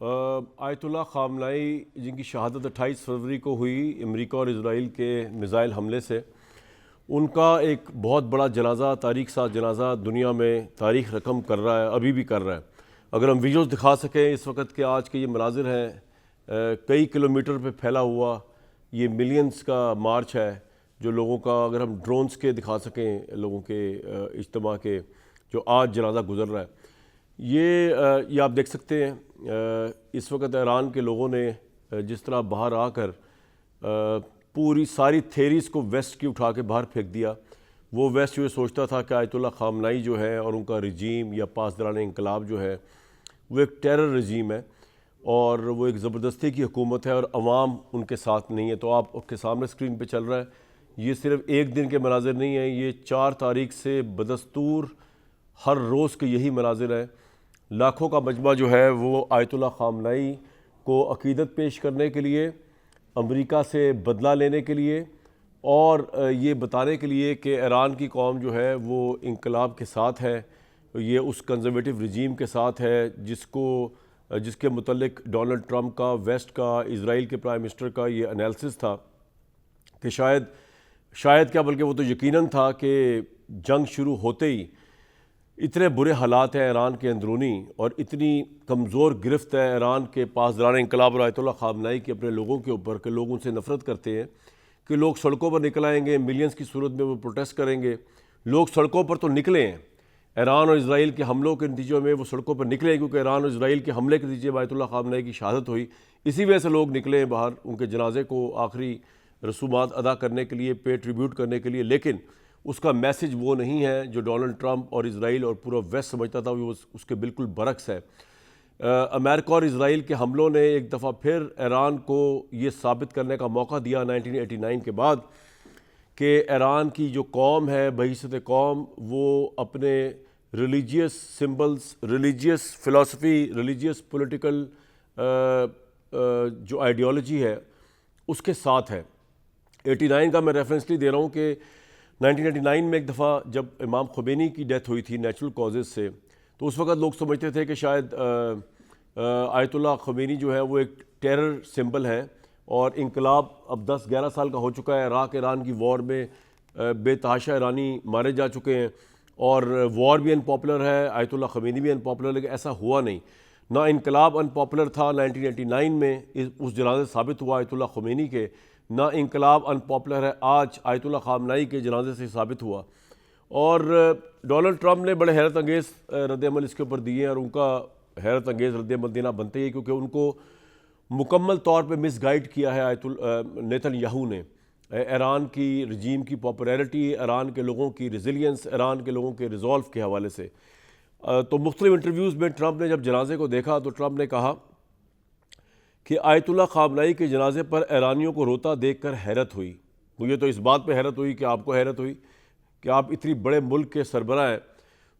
Ayatollah ख़ामनाई जिनकी शहादत 28 फरवरी को हुई अमेरिका और इसराइल के मिज़ाइल हमले से, उनका एक बहुत बड़ा जनाजा, तारीख साथ जनाजा दुनिया में तारीख रकम कर रहा है, अभी भी कर रहा है। अगर हम विजुअल्स दिखा सकें इस वक्त के आज के ये मनाजिर हैं, कई किलोमीटर पे फैला हुआ ये मिलियंस का मार्च है जो लोगों का, अगर हम ड्रोन्स के दिखा सकें लोगों के इज्तिमा के, जो आज जनाजा गुजर रहा है, ये आप देख सकते हैं। इस वक्त ईरान के लोगों ने जिस तरह बाहर आकर पूरी सारी थेरीज़ को वेस्ट की उठा के बाहर फेंक दिया। वो वेस्ट जो सोचता था कि आयतुल्लाह ख़ामनाई जो है और उनका रजीम या पासदारान इंकलाब जो है वो एक टेरर रजीम है और वो एक ज़बरदस्ती की हुकूमत है और अवाम उनके साथ नहीं है। तो आप आपके सामने स्क्रीन पे चल रहा है, ये सिर्फ एक दिन के मनाजिर नहीं है, ये 4 तारीख से बदस्तूर हर रोज़ के यही मनाजिर हैं। लाखों का मजमा जो है वो आयतुल्लाह ख़ामनाई को अक़ीदत पेश करने के लिए, अमेरिका से बदला लेने के लिए और ये बताने के लिए कि ईरान की कौम जो है वो इंकलाब के साथ है, ये उस कंजर्वेटिव रजीम के साथ है जिसके मुतल्लिक डोनाल्ड ट्रंप का, वेस्ट का, इज़राइल के प्राइम मिनिस्टर का ये एनालिसिस था कि शायद क्या बल्कि वो तो यकीनन था कि जंग शुरू होते ही इतने बुरे हालात हैं ईरान के अंदरूनी और इतनी कमज़ोर गिरफ्त है ईरान के पासदारान इंकलाब और आयतुल्लाह ख़ामनाई के अपने लोगों के ऊपर कि लोग उनसे नफ़रत करते हैं कि लोग सड़कों पर निकल आएंगे, मिलियंस की सूरत में वो प्रोटेस्ट करेंगे। लोग सड़कों पर तो निकले हैं, ईरान और इसराइल के हमलों के नतीजों में वो सड़कों पर निकले क्योंकि ईरान और इसराइल के हमले के नतीजे में आयतुल्लाह ख़ामनाई की शहादत हुई। इसी वजह से लोग निकले हैं बाहर उनके जनाजे को आखिरी रसूमात अदा करने के लिए, पे ट्रिब्यूट करने के लिए। लेकिन उसका मैसेज वो नहीं है जो डोनाल्ड ट्रंप और इसराइल और पूरा वेस्ट समझता था, वो उसके बिल्कुल बरक्स है। अमेरिका और इसराइल के हमलों ने एक दफ़ा फिर ईरान को ये साबित करने का मौका दिया 1989 के बाद कि ईरान की जो कौम है, बहिस्सत कौम, वो अपने religious symbols, religious philosophy, religious political जो आइडियोलॉजी है उसके साथ है। 89 का मैं रेफरेंस नहीं दे रहा हूँ कि 1989 में एक दफ़ा जब इमाम ख़ुमैनी की डेथ हुई थी नेचुरल कॉजेज़ से, तो उस वक़्त लोग समझते थे कि शायद आयतुल्लाह ख़ुमैनी जो है वो एक टेरर सिंबल है और इनकलाब अब 10-11 साल का हो चुका है। इराक ईरान की वॉर में बेतहाशा ईरानी मारे जा चुके हैं और वॉर भी अनपॉपुलर है, आयतुल्लाह ख़ुमैनी भी अनपॉपुलर, लेकिन ऐसा हुआ नहीं। ना इनकलाब अनपॉपुलर था 1989 में, उस जनाजे साबित हुआ आयतुल्लाह ख़ुमैनी के, ना इनकलाब अनपॉपुलर है आज आयतुल्लाह ख़ामनाई के जनाजे से साबित हुआ। और डोनाल्ड ट्रंप ने बड़े हैरत अंगेज़ रद्द-ए-अमल इसके ऊपर दिए हैं और उनका हैरत अंगेज़ रद्द-ए-अमल देना बनता ही है क्योंकि उनको मुकम्मल तौर पे मिसगाइड किया है नेतन्याहू ने। ईरान की रजीम की पॉपुलैरिटी, ईरान के लोगों की रेजिलियंस, ईरान के लोगों के रिजॉल्व के हवाले से। तो मुख्तलिफ इंटरव्यूज़ में ट्रंप ने जब जनाजे को देखा तो ट्रंप ने कहा कि आयतुल्लाह ख़ामनाई के जनाजे पर ईरानियों को रोता देखकर हैरत हुई। मुझे तो इस बात पे हैरत हुई कि आपको हैरत हुई कि आप इतनी बड़े मुल्क के सरबराह हैं,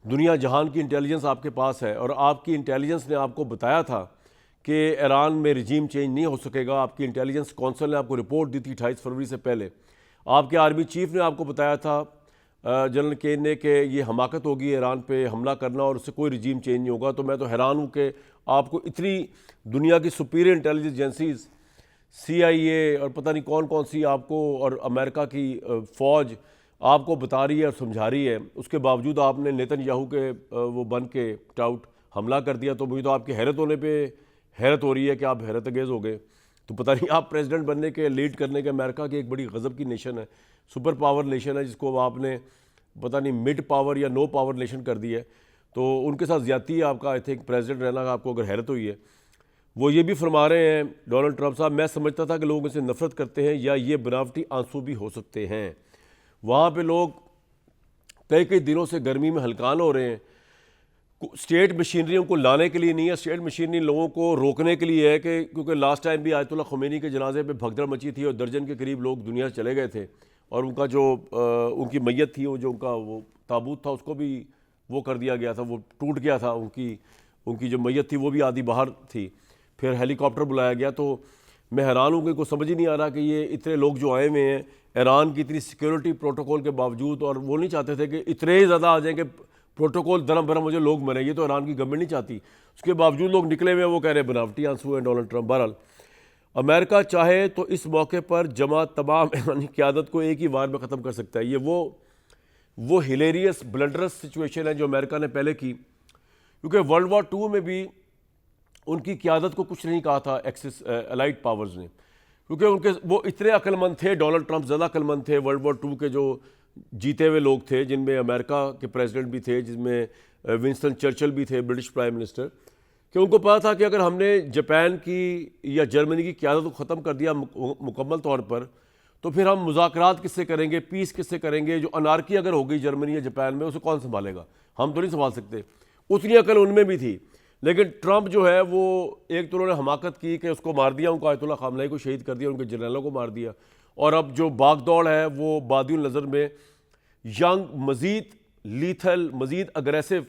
दुनिया जहान की इंटेलिजेंस आपके पास है और आपकी इंटेलिजेंस ने आपको बताया था कि ईरान में रजीम चेंज नहीं हो सकेगा। आपकी इंटेलिजेंस कौंसिल ने आपको रिपोर्ट दी थी 28 फरवरी से पहले। आपके आर्मी चीफ ने आपको बताया था जनरल केन ने कि ये हमाकत होगी ईरान पे हमला करना और उससे कोई रजीम चेंज नहीं होगा। तो मैं तो हैरान हूँ कि आपको इतनी दुनिया की सुपीरियर इंटेलिजेंस एजेंसीज, CIA और पता नहीं कौन कौन सी आपको, और अमेरिका की फ़ौज आपको बता रही है और समझा रही है, उसके बावजूद आपने नेतन्याहू के वो बन के टाउट हमला कर दिया। तो मुझे तो आपकी हैरत होने पे हैरत हो रही है कि आप हैरत अंगेज़ हो गए। तो पता नहीं आप प्रेसिडेंट बनने के, लीड करने के, अमेरिका की एक बड़ी गज़ब की नेशन है, सुपर पावर नेशन है, जिसको आपने पता नहीं मिड पावर या नो पावर नेशन कर दी है। तो उनके साथ ज़्यादती है आपका, आई थिंक प्रेसिडेंट रहना का आपको अगर हैरत हुई है। वो ये भी फरमा रहे हैं डोनाल्ड ट्रंप साहब, मैं समझता था कि लोग इनसे नफ़रत करते हैं या ये बनावटी आंसू भी हो सकते हैं। वहाँ पे लोग कई दिनों से गर्मी में हलकान हो रहे हैं। स्टेट मशीनरियों को लाने के लिए नहीं है, स्टेट मशीनरी लोगों को रोकने के लिए है कि क्योंकि लास्ट टाइम भी आयतुल्लाह ख़ुमैनी के जनाजे पे भगदड़ मची थी और दर्जन के करीब लोग दुनिया से चले गए थे और उनका जो उनकी मैयत थी, वो जो उनका वो ताबूत था उसको भी वो कर दिया गया था, वो टूट गया था। उनकी जो मैयत थी वो भी आधी बाहर थी, फिर हेलीकॉप्टर बुलाया गया। तो मैं हैरान हूँ कि कोई समझ ही नहीं आ रहा कि ये इतने लोग जो आए हुए हैं ईरान की इतनी सिक्योरिटी प्रोटोकॉल के बावजूद, और वो नहीं चाहते थे कि इतने ज़्यादा आ जाएँ कि प्रोटोकॉल धर्म भरम मुझे लोग मरे, ये तो ईरान की गवर्नमेंट नहीं चाहती। उसके बावजूद लोग निकले हुए हैं, वो कह रहे हैं बनावटी आंसू हैं डोनाल्ड ट्रंप। बहरहाल अमेरिका चाहे तो इस मौके पर जमा तमाम ईरानी क़यादत को एक ही वार में ख़त्म कर सकता है। ये वो हिलेरियस ब्लंडरस सिचुएशन है जो अमेरिका ने पहले की, क्योंकि वर्ल्ड वॉर 2 में भी उनकी क़यादत को कुछ नहीं कहा था एक्सिस अलाइड पावर्स ने, क्योंकि उनके वो इतने अक्लमंद थे। डोनाल्ड ट्रंप ज़्यादा अक्लमंद थे। वर्ल्ड वॉर 2 के जो जीते हुए लोग थे, जिनमें अमेरिका के प्रेसिडेंट भी थे, जिसमें विंस्टन चर्चिल भी थे ब्रिटिश प्राइम मिनिस्टर, कि उनको पता था कि अगर हमने जापान की या जर्मनी की क़यादत को ख़त्म कर दिया मुकम्मल तौर पर, तो फिर हम मुज़ाकरात किससे करेंगे, पीस किससे करेंगे। जो अनारकी अगर हो गई जर्मनी या जापान में, उसे कौन संभालेगा, हम तो नहीं संभाल सकते। उतनी अकल उनमें भी थी। लेकिन ट्रंप जो है वो एक तो उन्होंने हमाकत की कि उसको मार दिया, उनको आयतुल्लाह खामनेई को शहीद कर दिया, उनके जनरलों को मार दिया, और अब जो बागदौड़ है वो बादियुल नज़र में यंग, मज़ीद लीथल, मज़ीद अग्रेसिव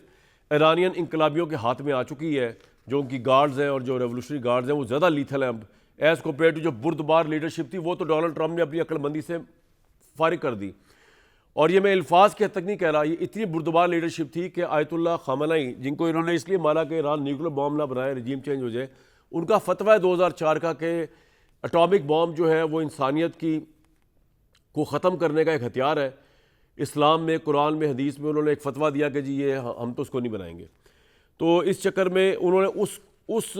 ईरानियन इनकलाबियों के हाथ में आ चुकी है। जो उनकी गार्ड्स हैं और जो रेवोल्यूशनरी गार्ड्स हैं वो ज़्यादा लीथल हैं अब एज़ कम्पेयर टू जो बुर्दबार लीडरशिप थी, वो तो डोनाल्ड ट्रंप ने अपनी अक्लमंदी से फारिग कर दी। और ये मैं अल्फाज के हद तक नहीं कह रहा, ये इतनी बुर्दबार लीडरशिप थी कि आयतुल्लाह खामनेई, जिनको इन्होंने इसलिए माना कि ईरान न्यूक्लियर बॉम्ब ना बनाए, रजीम चेंज हो जाए, उनका फतवा है 2004 का कि एटॉमिक बॉम्ब जो है वो इंसानियत की को ख़त्म करने का एक हथियार है। इस्लाम में, कुरान में, हदीस में उन्होंने एक फतवा दिया कि जी ये हम तो उसको नहीं बनाएंगे। तो इस चक्कर में उन्होंने उस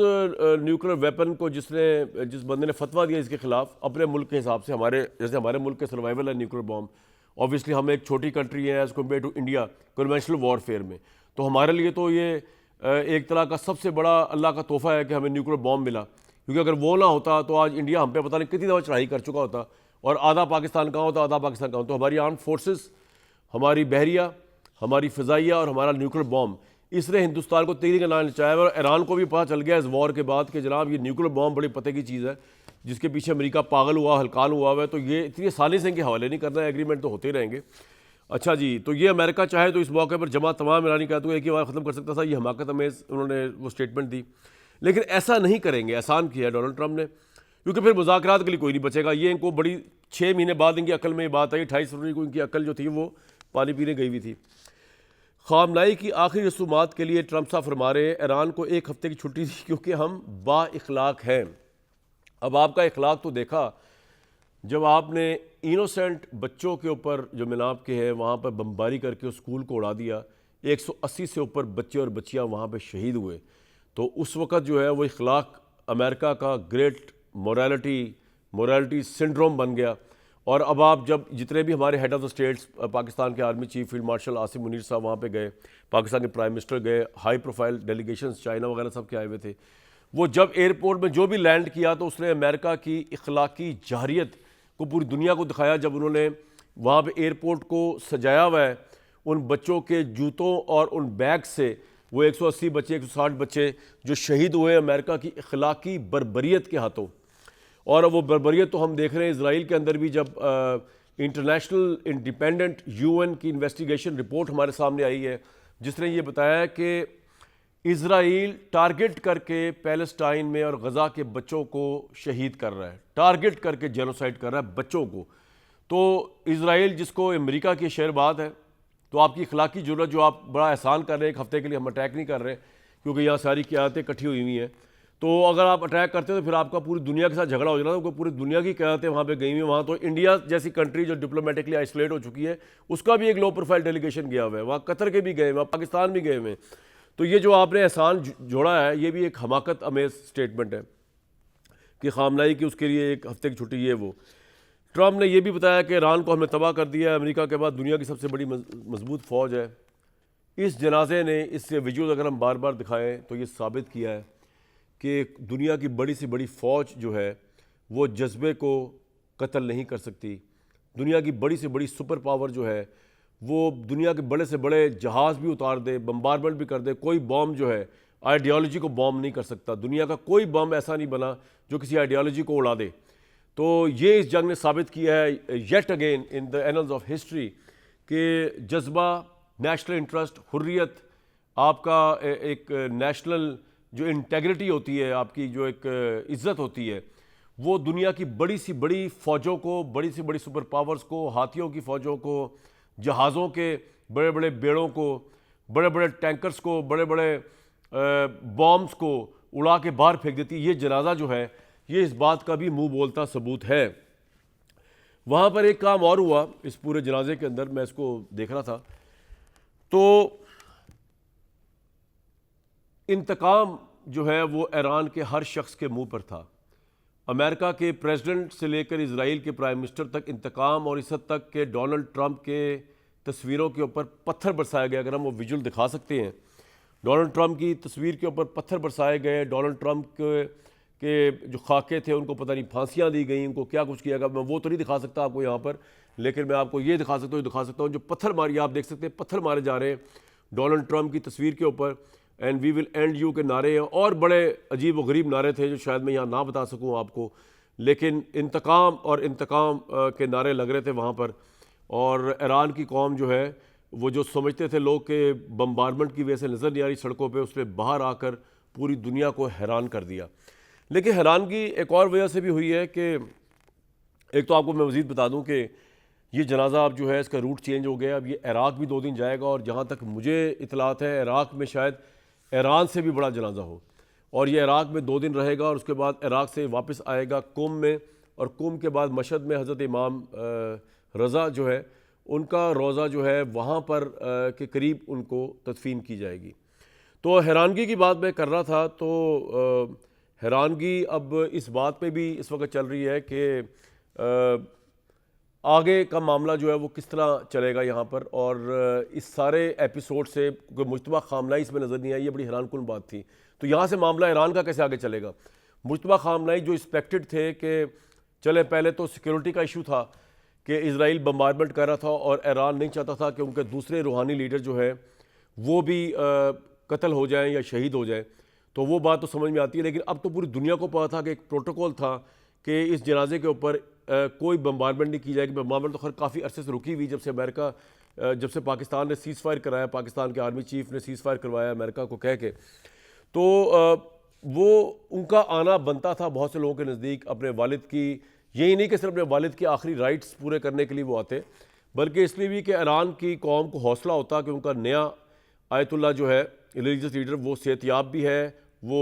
न्यूक्लियर वेपन को जिस बंदे ने फतवा दिया इसके ख़िलाफ़, अपने मुल्क के हिसाब से, जैसे हमारे मुल्क के सर्वाइवल है न्यूक्लियर बॉम्ब, ऑब्वियसली हम एक छोटी कंट्री है as compared to India conventional warfare में, तो हमारे लिए तो ये एक तरह का सबसे बड़ा अल्लाह का तोहफ़ा है कि हमें न्यूक्लियर बॉम्ब मिला। क्योंकि अगर वो ना होता तो आज इंडिया हम पे पता नहीं कितनी दफ़ा चढ़ाई कर चुका होता, और आधा पाकिस्तान कहाँ होता, आधा पाकिस्तान कहाँ होता। तो हमारी आर्म फोर्सेस, हमारी बहरिया, हमारी फ़िज़ाइया और हमारा न्यूक्लियर बॉम्ब, इसने हिंदुस्तान को तेज़ी का नाम नचाया। और ईरान को भी पता चल गया इस वॉर के बाद कि जनाब ये न्यूक्लियर बॉम्ब बड़ी पते की चीज़ है, जिसके पीछे अमेरिका पागल हुआ, हलकान हुआ है। तो ये इतनी आसानी से इनके हवाले नहीं करना है, एग्रीमेंट तो होते रहेंगे। अच्छा जी, तो ये अमेरिका चाहे तो इस मौके पर जमा तमाम ईरानी क़यादत को एक ही बार ख़त्म कर सकता था। ये हमाकत अमेज़ उन्होंने वो स्टेटमेंट दी, लेकिन ऐसा नहीं करेंगे, आसान किया है डोनाल्ड ट्रंप ने, क्योंकि फिर मुज़ाकरात के लिए कोई नहीं बचेगा। ये इनको बड़ी 6 महीने बाद इनकी अकल में ये बात आई। 28 फरवरी को इनकी अकल जो थी वो पानी पीने गई हुई थी। खामनेई की आखिरी रसूमात के लिए ट्रंप साहब फरमा रहे हैं ईरान को 1 हफ्ते की छुट्टी थी क्योंकि हम बाइखलाक हैं। अब आपका इखलाक तो देखा जब आपने इनोसेंट बच्चों के ऊपर जो मिलाप के हैं वहाँ पर बमबारी करके उस स्कूल को उड़ा दिया। 180 से ऊपर बच्चे और बच्चियाँ वहाँ पर शहीद हुए। तो उस वक़्त जो है वो इखलाक अमेरिका का ग्रेट मोरालिटी सिंड्रोम बन गया। और अब आप जब जितने भी हमारे head of the states, Pakistan के army chief field marshal Asim Munir साहब वहाँ पे गए, पाकिस्तान के प्राइम मिनिस्टर गए, हाई प्रोफाइल डेलीगेशंस चाइना वगैरह सब के आए हुए थे, वो जब एयरपोर्ट में जो भी लैंड किया तो उसने अमेरिका की इखलाकी जहरियत को पूरी दुनिया को दिखाया। जब उन्होंने वहाँ पे एयरपोर्ट को सजाया हुआ है उन बच्चों के जूतों और उन बैग से, वो 180 बच्चे, 160 बच्चे जो शहीद हुए अमेरिका की इखलाकी बर्बरियत के हाथों। और वो बर्बरियत तो हम देख रहे हैं इजराइल के अंदर भी। जब इंटरनेशनल इंडिपेंडेंट यूएन की इन्वेस्टिगेशन रिपोर्ट हमारे सामने आई है, जिसने ये बताया कि इजराइल टारगेट करके पैलेस्टाइन में और गज़ा के बच्चों को शहीद कर रहा है, टारगेट करके जेनोसाइड कर रहा है बच्चों को। तो इजराइल जिसको अमेरिका की शेर बात है, तो आपकी इखलाकी जरूरत जो आप बड़ा एहसान कर रहे हैं, 1 हफ्ते के लिए हम अटैक नहीं कर रहे क्योंकि यहाँ सारी क़यादतें इकट्ठी हुई हुई हैं। तो अगर आप अटैक करते हो तो फिर आपका पूरी दुनिया के साथ झगड़ा हो जाना। तो पूरी दुनिया की क़यादतें वहाँ पे गई हुई हैं। वहाँ तो इंडिया जैसी कंट्री जो डिप्लोमेटिकली आइसोलेट हो चुकी है, उसका भी एक लो प्रोफाइल डेलीगेशन गया हुआ है। वहाँ कतर के भी गए हुए हैं, पाकिस्तान भी गए हुए हैं। तो ये जो आपने एहसान जोड़ा है, ये भी एक हमाकत अमेज स्टेटमेंट है कि खामनेई की उसके लिए 1 हफ्ते की छुट्टी। ये वो ट्रंप ने यह भी बताया कि ईरान को हमने तबाह कर दिया है, अमेरिका के बाद दुनिया की सबसे बड़ी मजबूत फ़ौज है। इस जनाजे ने, इससे विजुअल अगर हम बार बार दिखाएं तो ये साबित किया है कि दुनिया की बड़ी से बड़ी फ़ौज जो है वो जज्बे को कत्ल नहीं कर सकती। दुनिया की बड़ी से बड़ी सुपर पावर जो है वो दुनिया के बड़े से बड़े जहाज़ भी उतार दे, बम्बारमेंट भी कर दे, कोई बॉम्ब जो है आइडियोलॉजी को बॉम्ब नहीं कर सकता। दुनिया का कोई बॉम्ब ऐसा नहीं बना जो किसी आइडियोलॉजी को उड़ा दे। तो ये इस जंग ने साबित किया है yet again in the annuls of history कि जज्बा, नेशनल इंटरेस्ट, हुर्रियत, आपका एक नेशनल जो इंटेग्रिटी होती है, आपकी जो एक इज़्ज़त होती है, वो दुनिया की बड़ी सी बड़ी फ़ौजों को, बड़ी सी बड़ी सुपर पावर्स को, हाथियों की फ़ौजों को, जहाज़ों के बड़े बड़े बेड़ों को, बड़े बड़े टैंकर्स को, बड़े बड़े बॉम्ब्स को उड़ा के बाहर फेंक देती। ये जनाजा जो है ये इस बात का भी मुंह बोलता सबूत है। वहाँ पर एक काम और हुआ इस पूरे जनाजे के अंदर, मैं इसको देख रहा था, तो इंतकाम जो है वो ईरान के हर शख्स के मुंह पर था। अमेरिका के प्रेसिडेंट से लेकर इजराइल के प्राइम मिनिस्टर तक इंतकाम, और इस हद तक के डोनाल्ड ट्रंप के तस्वीरों के ऊपर पत्थर बरसाए गए। अगर हम वो विजुअल दिखा सकते हैं, डोनाल्ड ट्रंप की तस्वीर के ऊपर पत्थर बरसाए गए। डोनाल्ड ट्रंप के जो खाके थे उनको पता नहीं फांसियाँ दी गई, उनको क्या कुछ किया गया। मैं वो तो नहीं दिखा सकता आपको यहाँ पर, लेकिन मैं आपको ये दिखा सकता हूँ जो पत्थर मारी, आप देख सकते हैं पत्थर मारे जा रहे हैं डोनाल्ड ट्रंप की तस्वीर के ऊपर। And we will end you के नारे हैं, और बड़े अजीब व गरीब नारे थे जो शायद मैं यहाँ ना बता सकूँ आपको, लेकिन इंतकाम और इंतकाम के नारे लग रहे थे वहाँ पर। और ईरान की कौम जो है वो जो समझते थे लोग के बम्बारमेंट की वजह से नज़र नहीं आ रही सड़कों पे, उसने बाहर आकर पूरी दुनिया को हैरान कर दिया। लेकिन हैरानगी एक और वजह से भी हुई है कि एक तो आपको मैं मज़ीद बता दूं कि ये जनाजा अब जो है इसका रूट चेंज हो गया। अब ये इराक़ भी 2 दिन जाएगा, और जहाँ तक मुझे इतलात है इराक़ में शायद ईरान से भी बड़ा जनाजा हो, और ये इराक़ में 2 दिन रहेगा, और उसके बाद इराक़ से वापस आएगा कुम में, और कुम के बाद मशहद में हज़रत इमाम रज़ा जो है उनका रोज़ा जो है वहाँ पर के करीब उनको तदफीन की जाएगी। तो हैरानगी की बात मैं कर रहा था, तो हैरानगी अब इस बात पे भी इस वक्त चल रही है कि आगे का मामला जो है वो किस तरह चलेगा यहाँ पर। और इस सारे एपिसोड से कोई मुश्तबा खामनाई इसमें नज़र नहीं आई, ये बड़ी हैरानकुन बात थी। तो यहाँ से मामला ईरान का कैसे आगे चलेगा? मुश्तबा खामनाई जो एक्सपेक्टेड थे कि चले, पहले तो सिक्योरिटी का इशू था कि इजराइल बम्बारमेंट कर रहा था और ईरान नहीं चाहता था कि उनके दूसरे रूहानी लीडर जो है वो भी कत्ल हो जाएं या शहीद हो जाएं, तो वो बात तो समझ में आती है। लेकिन अब तो पूरी दुनिया को पता था कि एक प्रोटोकॉल था कि इस जनाजे के ऊपर कोई बम्बारमेंट नहीं की जाएगी। बम्बारमेंट तो खैर काफ़ी अरसे से रुकी हुई, जब से पाकिस्तान ने सीज़ फायर कराया, पाकिस्तान के आर्मी चीफ ने सीज़ फायर करवाया अमेरिका को कह के, तो वो उनका आना बनता था बहुत से लोगों के नज़दीक। अपने वालिद की, यही नहीं कि सिर्फ अपने वालिद के आखिरी राइट्स पूरे करने के लिए वो आते, बल्कि इसलिए भी कि ईरान की कौम को हौसला होता कि उनका नया आयतुल्ला जो है रिलीजियस लीडर वो सेहतियाब भी है, वो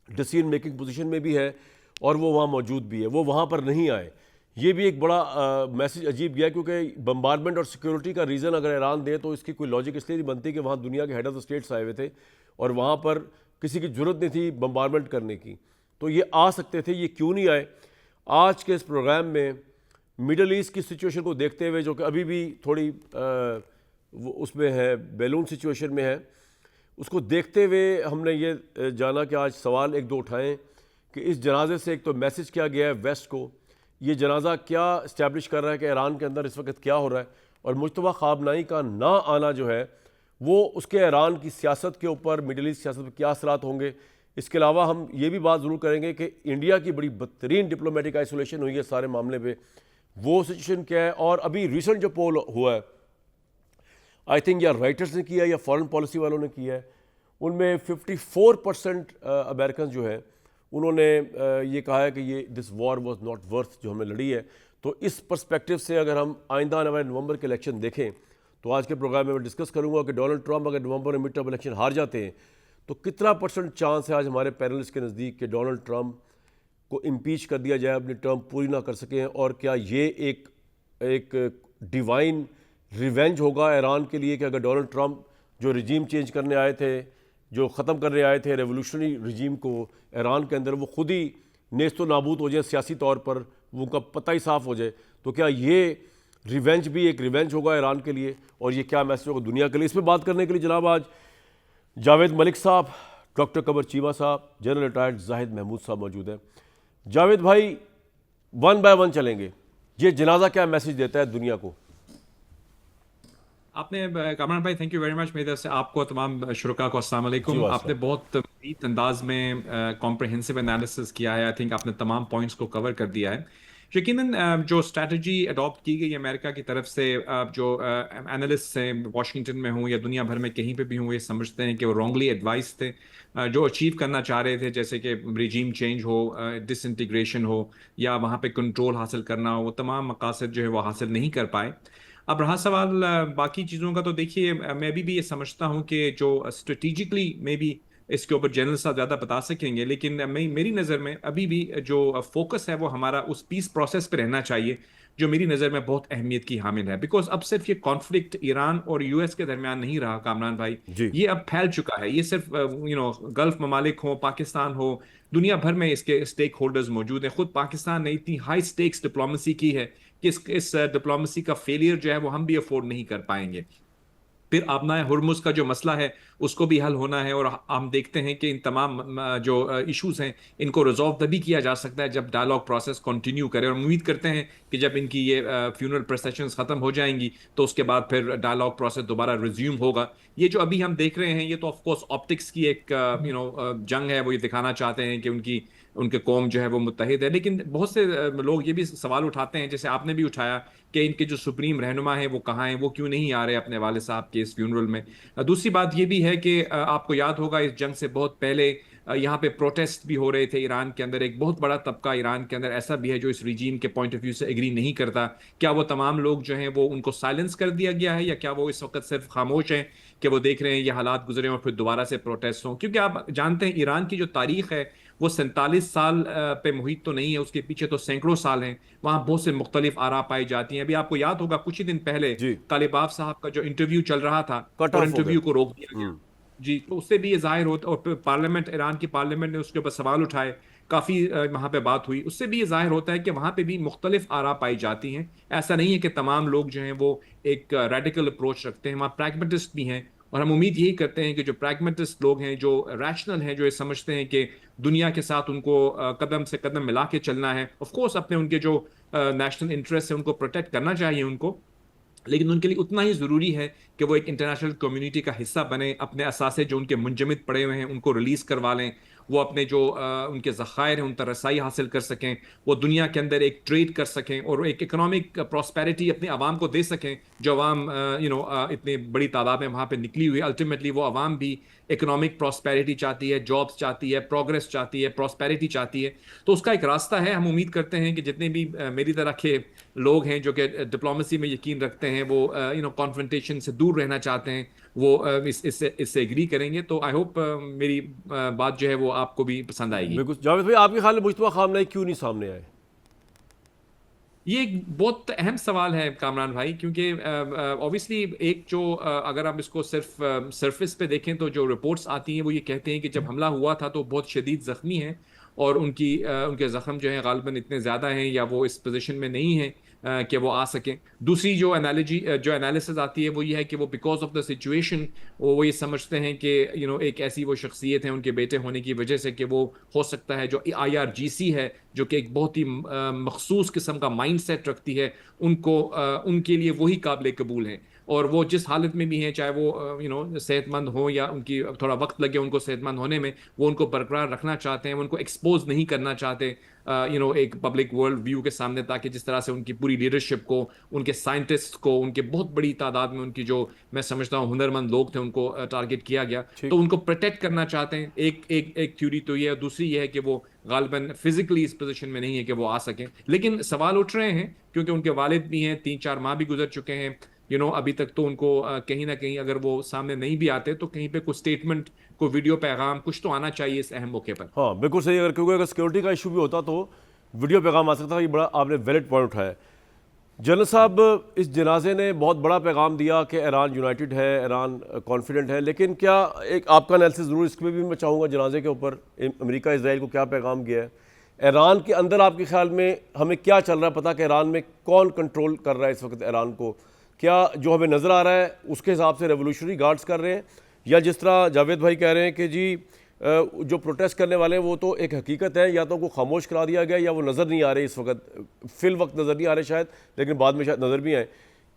डिसीजन मेकिंग पोजीशन में भी है, और वो वहाँ मौजूद भी है। वो वहाँ पर नहीं आए, ये भी एक बड़ा मैसेज अजीब गया, क्योंकि बम्बारमेंट और सिक्योरिटी का रीज़न अगर ईरान दे तो इसकी कोई लॉजिक इसलिए नहीं बनती कि वहाँ दुनिया के हेड ऑफ द स्टेट्स आए हुए थे और वहाँ पर किसी की ज़रूरत नहीं थी बम्बारमेंट करने की, तो ये आ सकते थे, ये क्यों नहीं आए? आज के इस प्रोग्राम में मिडल ईस्ट की सिचुएशन को देखते हुए, जो कि अभी भी थोड़ी वो उसमें है, बैलून सिचुएशन में है, उसको देखते हुए हमने ये जाना कि आज सवाल एक दो उठाएं कि इस जनाजे से एक तो मैसेज क्या गया है वेस्ट को, ये जनाजा क्या इस्टेब्लिश कर रहा है कि ईरान के अंदर इस वक्त क्या हो रहा है, और मुश्तबा खामनाई का ना आना जो है वो उसके ईरान की सियासत के ऊपर, मिडल ईस्ट सियासत पर क्या असरात होंगे। इसके अलावा हम ये भी बात ज़रूर करेंगे कि इंडिया की बड़ी बदतरीन डिप्लोमेटिक आइसोलेशन हुई है सारे मामले पे, वो सिचुएशन क्या है। और अभी रिसेंट जो पोल हुआ है, आई थिंक या राइटर्स ने किया है या फॉरेन पॉलिसी वालों ने किया है, उनमें 54% अमेरिकन जो है उन्होंने ये कहा है कि ये this war was not worth जो हमने लड़ी है। तो इस पर्सपेक्टिव से अगर हम आइंदा आने वाले नवंबर के इलेक्शन देखें, तो आज के प्रोग्राम में मैं डिस्कस करूंगा कि डोनाल्ड ट्रंप अगर नवंबर में मिड टर्म इलेक्शन हार जाते हैं तो कितना % चांस है आज हमारे पैनलिस्ट के नज़दीक कि डोनाल्ड ट्रंप को इम्पीच कर दिया जाए, अपनी टर्म पूरी ना कर सकें। और क्या ये एक डिवाइन रिवेंज होगा ईरान के लिए कि अगर डोनाल्ड ट्रंप जो रिजीम चेंज करने आए थे, जो ख़त्म करने आए थे रेवोल्यूशनरी रिजीम को ईरान के अंदर, वो खुद ही नेस्तो नाबूद हो जाए सियासी तौर पर, वो उनका पता ही साफ़ हो जाए, तो क्या ये रिवेंज भी एक रिवेंज होगा ईरान के लिए, और ये क्या मैसेज होगा दुनिया के लिए? इस पर बात करने के लिए जनाब आज जावेद मलिक साहब, डॉक्टर कमर चीमा साहब, जनरल रिटायर्ड जाहिद महमूद साहब मौजूद हैं। जावेद भाई, वन बाय वन चलेंगे, ये जनाजा क्या मैसेज देता है दुनिया को? आपने कमरान भाई, थैंक यू वेरी मच मेरी तरफ से आपको, तमाम शुरुका को अस्सलाम वालेकुम। आपने बहुत मज़ीद अंदाज में कॉम्प्रहेंसिव एनालिसिस किया है। आई थिंक आपने तमाम पॉइंट्स को कवर कर दिया है। यकीनन जो स्ट्रैटेजी अडॉप्ट की गई अमेरिका की तरफ से, जो एनालिस्ट हैं वाशिंगटन में हूँ या दुनिया भर में कहीं पे भी हूँ, ये समझते हैं कि वो रॉन्गली एडवाइस थे। जो अचीव करना चाह रहे थे, जैसे कि रिजीम चेंज हो, डिसइंटीग्रेशन हो, या वहाँ पे कंट्रोल हासिल करना हो, वो तमाम मकासद जो है वो हासिल नहीं कर पाए। अब रहा सवाल बाकी चीज़ों का, तो देखिए मैं भी ये समझता हूँ कि जो स्ट्रेटेजिकली मे बी इसके ऊपर जनरल साहब ज़्यादा बता सकेंगे, लेकिन मेरी नज़र में अभी भी जो फोकस है वो हमारा उस पीस प्रोसेस पे रहना चाहिए, जो मेरी नज़र में बहुत अहमियत की हामिल है। बिकॉज अब सिर्फ ये कॉन्फ्लिक्ट ईरान और यूएस के दरमियान नहीं रहा कामरान भाई, जी। ये अब फैल चुका है। ये सिर्फ गल्फ ममालिक हो, पाकिस्तान हो, दुनिया भर में इसके स्टेक होल्डर्स मौजूद हैं। खुद पाकिस्तान ने इतनी हाई स्टेक्स डिप्लोमेसी की है कि इस डिप्लोमेसी का फेलियर जो है वो हम भी अफोर्ड नहीं कर पाएंगे। फिर आपना हुर्मुज का जो मसला है उसको भी हल होना है, और हम देखते हैं कि इन तमाम जो इश्यूज हैं इनको रिजॉल्व तभी किया जा सकता है जब डायलॉग प्रोसेस कंटिन्यू करे, और उम्मीद करते हैं कि जब इनकी ये फ्यूनरल प्रोसेशंस खत्म हो जाएंगी तो उसके बाद फिर डायलॉग प्रोसेस दोबारा रिज्यूम होगा। ये जो अभी हम देख रहे हैं ये तो ऑफ कोर्स ऑप्टिक्स की एक जंग है, वो ये दिखाना चाहते हैं कि उनके कौम जो है वो मुत्तहिद है। लेकिन बहुत से लोग ये भी सवाल उठाते हैं, जैसे आपने भी उठाया, कि इनके जो सुप्रीम रहनुमा हैं वो कहाँ हैं, वो क्यों नहीं आ रहे अपने वाले साहब के इस फ्यूनरल में। दूसरी बात ये भी है कि आपको याद होगा इस जंग से बहुत पहले यहाँ पे प्रोटेस्ट भी हो रहे थे ईरान के अंदर। एक बहुत बड़ा तबका ईरान के अंदर ऐसा भी है जो इस रिजीम के पॉइंट ऑफ व्यू से एग्री नहीं करता। क्या वो तमाम लोग जो हैं वो उनको साइलेंस कर दिया गया है, या क्या वो इस वक्त सिर्फ खामोश हैं कि वो देख रहे हैं ये हालात गुजरे और फिर दोबारा से प्रोटेस्ट हों? क्योंकि आप जानते हैं ईरान की जो तारीख है वो 47 साल पे मुहित तो नहीं है, उसके पीछे तो सैकड़ों साल हैं। वहां बहुत से मुख्तलिफ आरा पाई जाती हैं। अभी आपको याद होगा कुछ ही दिन पहले जी। तालिबाफ साहब का जो इंटरव्यू चल रहा था कट और ऑफ हो गया। इंटरव्यू को रोक दिया गया। जी, तो उससे भी ये जाहिर होता, और पार्लियामेंट, ईरान की पार्लियामेंट ने उसके ऊपर सवाल उठाए, काफी वहां पे बात हुई। उससे भी ये जाहिर होता है कि वहां पे भी मुख्तलिफ आरा पाई जाती हैं। ऐसा नहीं है कि तमाम लोग जो हैं वो एक रेडिकल अप्रोच रखते हैं, वहाँ प्रैग्मेटिस्ट भी हैं। और हम उम्मीद यही करते हैं कि जो प्रैग्मेटिस्ट लोग हैं, जो रैशनल हैं, जो ये समझते हैं कि दुनिया के साथ उनको कदम से कदम मिला के चलना है, ऑफ कोर्स अपने उनके जो नेशनल इंटरेस्ट है उनको प्रोटेक्ट करना चाहिए उनको, लेकिन उनके लिए उतना ही ज़रूरी है कि वो एक इंटरनेशनल कम्युनिटी का हिस्सा बने, अपने असासे जो उनके मुंजमद पड़े हुए हैं उनको रिलीज़ करवा लें, वो अपने जो उनके ज़खायर हैं उन तक रसाई हासिल कर सकें, वो दुनिया के अंदर एक ट्रेड कर सकें और एक इकोनॉमिक प्रॉस्पेरिटी अपने आवाम को दे सकें। जो आवाम इतनी बड़ी तादाद में वहाँ पे निकली हुई है, अल्टीमेटली वो आवाम भी इकोनॉमिक प्रॉस्पेरिटी चाहती है, जॉब्स चाहती है, प्रोग्रेस चाहती है, प्रॉस्पेरिटी चाहती है। तो उसका एक रास्ता है। हम उम्मीद करते हैं कि जितने भी मेरी तरह के लोग हैं जो कि डिप्लोमेसी में यकीन रखते हैं, वो कॉन्फ्रंटेशन से दूर रहना चाहते हैं, वो इससे एग्री करेंगे। तो आई होप मेरी बात जो है वो आपको भी पसंद आएगी। बिल्कुल। जावेद भाई, आपके ख्याल में मुश्तबा खामनेई क्यों नहीं सामने आए? ये एक बहुत अहम सवाल है कामरान भाई, क्योंकि ऑब्वियसली एक जो अगर आप इसको सिर्फ सरफेस पे देखें तो जो रिपोर्ट्स आती हैं वो ये कहते हैं कि जब हमला हुआ था तो बहुत शदीद ज़ख्मी हैं, और उनके ज़ख्म जो हैं गालिबन इतने ज़्यादा हैं या वो इस पोजीशन में नहीं हैं कि वो आ सकें। दूसरी जो एनालिसिस आती है वो ये है कि वो बिकॉज ऑफ द सिचुएशन वो ये समझते हैं कि एक ऐसी वो शख्सियत है उनके बेटे होने की वजह से कि वो हो सकता है जो IRGC है, जो कि एक बहुत ही मखसूस किस्म का माइंड सेट रखती है, उनके लिए वही काबिल कबूल हैं। और वो जिस हालत में भी हैं, चाहे वो सेहतमंद हो या उनकी थोड़ा वक्त लगे उनको सेहतमंद होने में, वो उनको बरकरार रखना चाहते हैं, वो उनको एक्सपोज नहीं करना चाहते एक पब्लिक वर्ल्ड व्यू के सामने, ताकि जिस तरह से उनकी पूरी लीडरशिप को, उनके साइंटिस्ट को, उनके बहुत बड़ी तादाद में उनकी जो मैं समझता हूँ हुनरमंद लोग थे उनको टारगेट किया गया, तो उनको प्रोटेक्ट करना चाहते हैं। एक थ्योरी तो ये है। दूसरी ये है कि वो गालिबन फिजिकली इस पोजीशन में नहीं है कि वो आ सकें। लेकिन सवाल उठ रहे हैं क्योंकि उनके वालिद भी हैं, 3-4 माह भी गुजर चुके हैं, अभी तक तो उनको कहीं ना कहीं अगर वो सामने नहीं भी आते तो कहीं पे कुछ स्टेटमेंट, कोई वीडियो पैगाम कुछ तो आना चाहिए इस अहम मौके पर। हाँ बिल्कुल सही। अगर क्योंकि अगर सिक्योरिटी का इशू भी होता तो वीडियो पैगाम आ सकता था। ये बड़ा आपने वैलिड पॉइंट उठाया। जनरल साहब, इस जनाजे ने बहुत बड़ा पैगाम दिया कि ईरान यूनाइटेड है, ईरान कॉन्फिडेंट है, लेकिन क्या एक आपका एनालिसिस ज़रूर इसमें भी मैं चाहूँगा जनाजे के ऊपर अमेरिका इसराइल को क्या पैगाम गया है? ईरान के अंदर आपके ख्याल में हमें क्या चल रहा है पता कि ईरान में कौन कंट्रोल कर रहा है इस वक्त ईरान को? क्या जो हमें नज़र आ रहा है उसके हिसाब से रेवोल्यूशनरी गार्ड्स कर रहे हैं, या जिस तरह जावेद भाई कह रहे हैं कि जी जो प्रोटेस्ट करने वाले हैं वो तो एक हकीकत है, या तो उनको खामोश करा दिया गया या वो नज़र नहीं आ रहे इस वक्त, फिल वक्त नज़र नहीं आ रहे शायद, लेकिन बाद में शायद नज़र भी आए।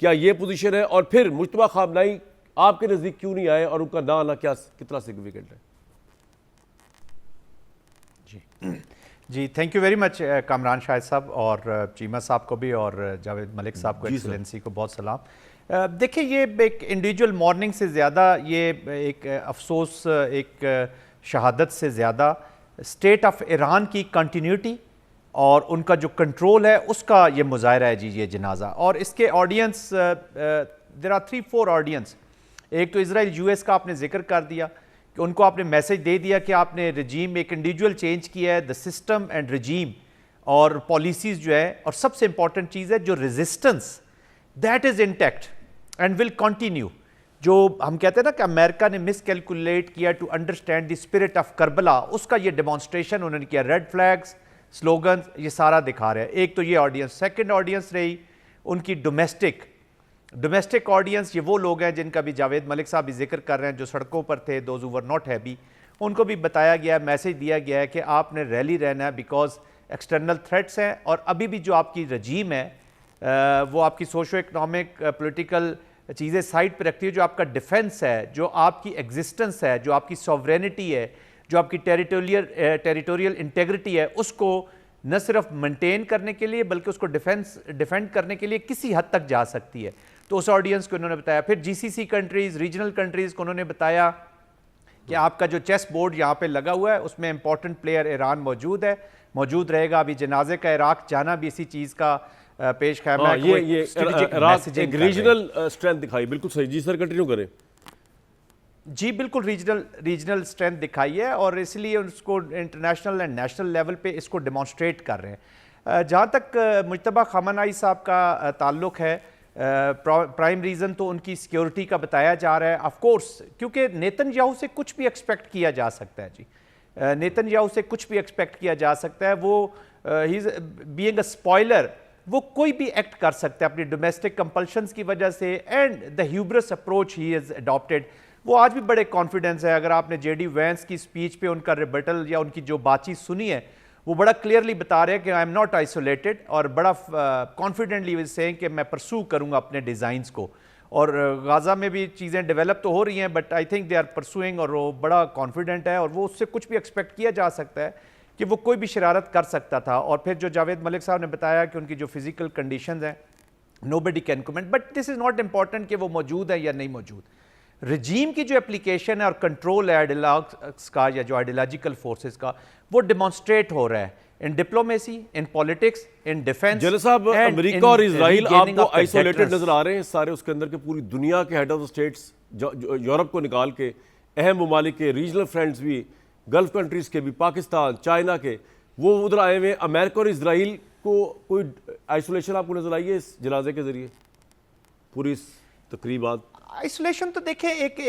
क्या ये पोजीशन है? और फिर मुश्तबा खामनेई आपके नज़दीक क्यों नहीं आए और उनका ना आना क्या कितना सिग्निफिकेंट है? जी, thank you very much Kamran Shahid साहब, और चीमा साहब को भी, और जावेद मलिक साहब को, एक्सीलेंसी को बहुत सलाम। देखिए, ये एक इंडिविजुअल मॉर्निंग से ज़्यादा, ये एक अफसोस, एक शहादत से ज़्यादा स्टेट ऑफ ईरान की कंटिन्यूटी और उनका जो कंट्रोल है उसका ये मुजाहरा है जी, ये जनाजा। और इसके ऑडियंस देयर आर 3-4 ऑडियंस। एक तो इसराइल यूएस का आपने जिक्र कर दिया कि उनको आपने मैसेज दे दिया कि आपने रजीम एक इंडिविजुअल चेंज किया है, द सिस्टम एंड रजीम और पॉलिसीज़ जो है, और सबसे इंपॉर्टेंट चीज़ है जो resistance that is intact and will continue. जो हम कहते हैं ना कि अमेरिका ने मिसकैलकुलेट किया to understand the spirit of Karbala, उसका ये डेमोन्स्ट्रेशन उन्होंने किया। रेड फ्लैग्स, स्लोगन, ये सारा दिखा रहे हैं। एक तो ये ऑडियंस। सेकंड ऑडियंस रही उनकी डोमेस्टिक ऑडियंस। ये वो लोग हैं जिनका भी जावेद मलिक साहब भी जिक्र कर रहे हैं, जो सड़कों पर थे, those who were not happy. उनको भी बताया गया, मैसेज दिया गया है कि आपने रैली रहना है बिकॉज एक्सटर्नल थ्रेट्स हैं, और अभी भी जो आपकी रजीम है वो आपकी सोशो इकनॉमिक पोलिटिकल चीज़ें साइड पर रखती है। जो आपका डिफेंस है, जो आपकी एग्जिस्टेंस है, जो आपकी सॉवरेनिटी है, जो आपकी टेरिटोरियल इंटेग्रिटी है, उसको न सिर्फ मेंटेन करने के लिए बल्कि उसको डिफेंड करने के लिए किसी हद तक जा सकती है। तो उस ऑडियंस को उन्होंने बताया। फिर जीसीसी कंट्रीज़, रीजनल कंट्रीज़ को उन्होंने बताया कि आपका जो चेस बोर्ड यहाँ पे लगा हुआ है उसमें इंपॉर्टेंट प्लेयर ईरान मौजूद रहेगा। अभी जनाजे का इराक जाना भी इसी चीज़ का पेश खैमा है। ये इराक एक रीजनल स्ट्रेंथ दिखाई। बिल्कुल सही जी सर, कंटिन्यू करें। जी बिल्कुल, रीजनल स्ट्रेंथ दिखाई है और इसलिए उसको इंटरनेशनल एंड नेशनल लेवल पे इसको डेमोन्स्ट्रेट कर रहे हैं। जहाँ तक मुज्तबा खामनेई साहब का ताल्लुक है, प्राइम रीज़न तो उनकी सिक्योरिटी का बताया जा रहा है। ऑफ कोर्स, क्योंकि नेतन्याहू से कुछ भी एक्सपेक्ट किया जा सकता है जी, नेतन्याहू से कुछ भी एक्सपेक्ट किया जा सकता है। वो he is being a spoiler, वो कोई भी एक्ट कर सकता है अपनी डोमेस्टिक कंपल्शंस की वजह से, and the hubris approach he is adopted. वो आज भी बड़े कॉन्फिडेंस है। अगर आपने जेडी वैंस की स्पीच पे उनका रिबटल या उनकी जो बातचीत सुनी है, वो बड़ा क्लियरली बता रहे हैं कि आई एम नॉट आइसोलेटेड, और बड़ा कॉन्फिडेंटली से कि मैं परसू करूंगा अपने डिज़ाइंस को। और गाज़ा में भी चीज़ें डेवलप तो हो रही हैं, but I think they are pursuing, और वो बड़ा कॉन्फिडेंट है और वो उससे कुछ भी एक्सपेक्ट किया जा सकता है कि वो कोई भी शरारत कर सकता था। और फिर जो जावेद मलिक साहब ने बताया कि उनकी जो फिजिकल कंडीशंस हैं, nobody can comment, but this is not important कि वो मौजूद है या नहीं मौजूद। रजीम की जो एप्लीकेशन है और कंट्रोल है आइडियोलॉग्स का या जो आइडियोलॉजिकल फोर्सेस का, वो डिमॉन्स्ट्रेट हो रहा है in diplomacy, in politics, in defence. जल साहब, अमेरिका और इजराइल आपको आइसोलेटेड नजर आ रहे हैं सारे, उसके अंदर के पूरी दुनिया के हेड ऑफ स्टेट्स, यूरोप को निकाल के अहम ममालिक के रीजनल फ्रेंड्स भी, गल्फ कंट्रीज के भी, पाकिस्तान, चाइना के, वो उधर आए हुए। अमेरिका और इजराइल को कोई आइसोलेशन आपको नजर आई है इस जनाजे के जरिए पूरी इस तकरीबात? आइसोलेशन तो देखें, एक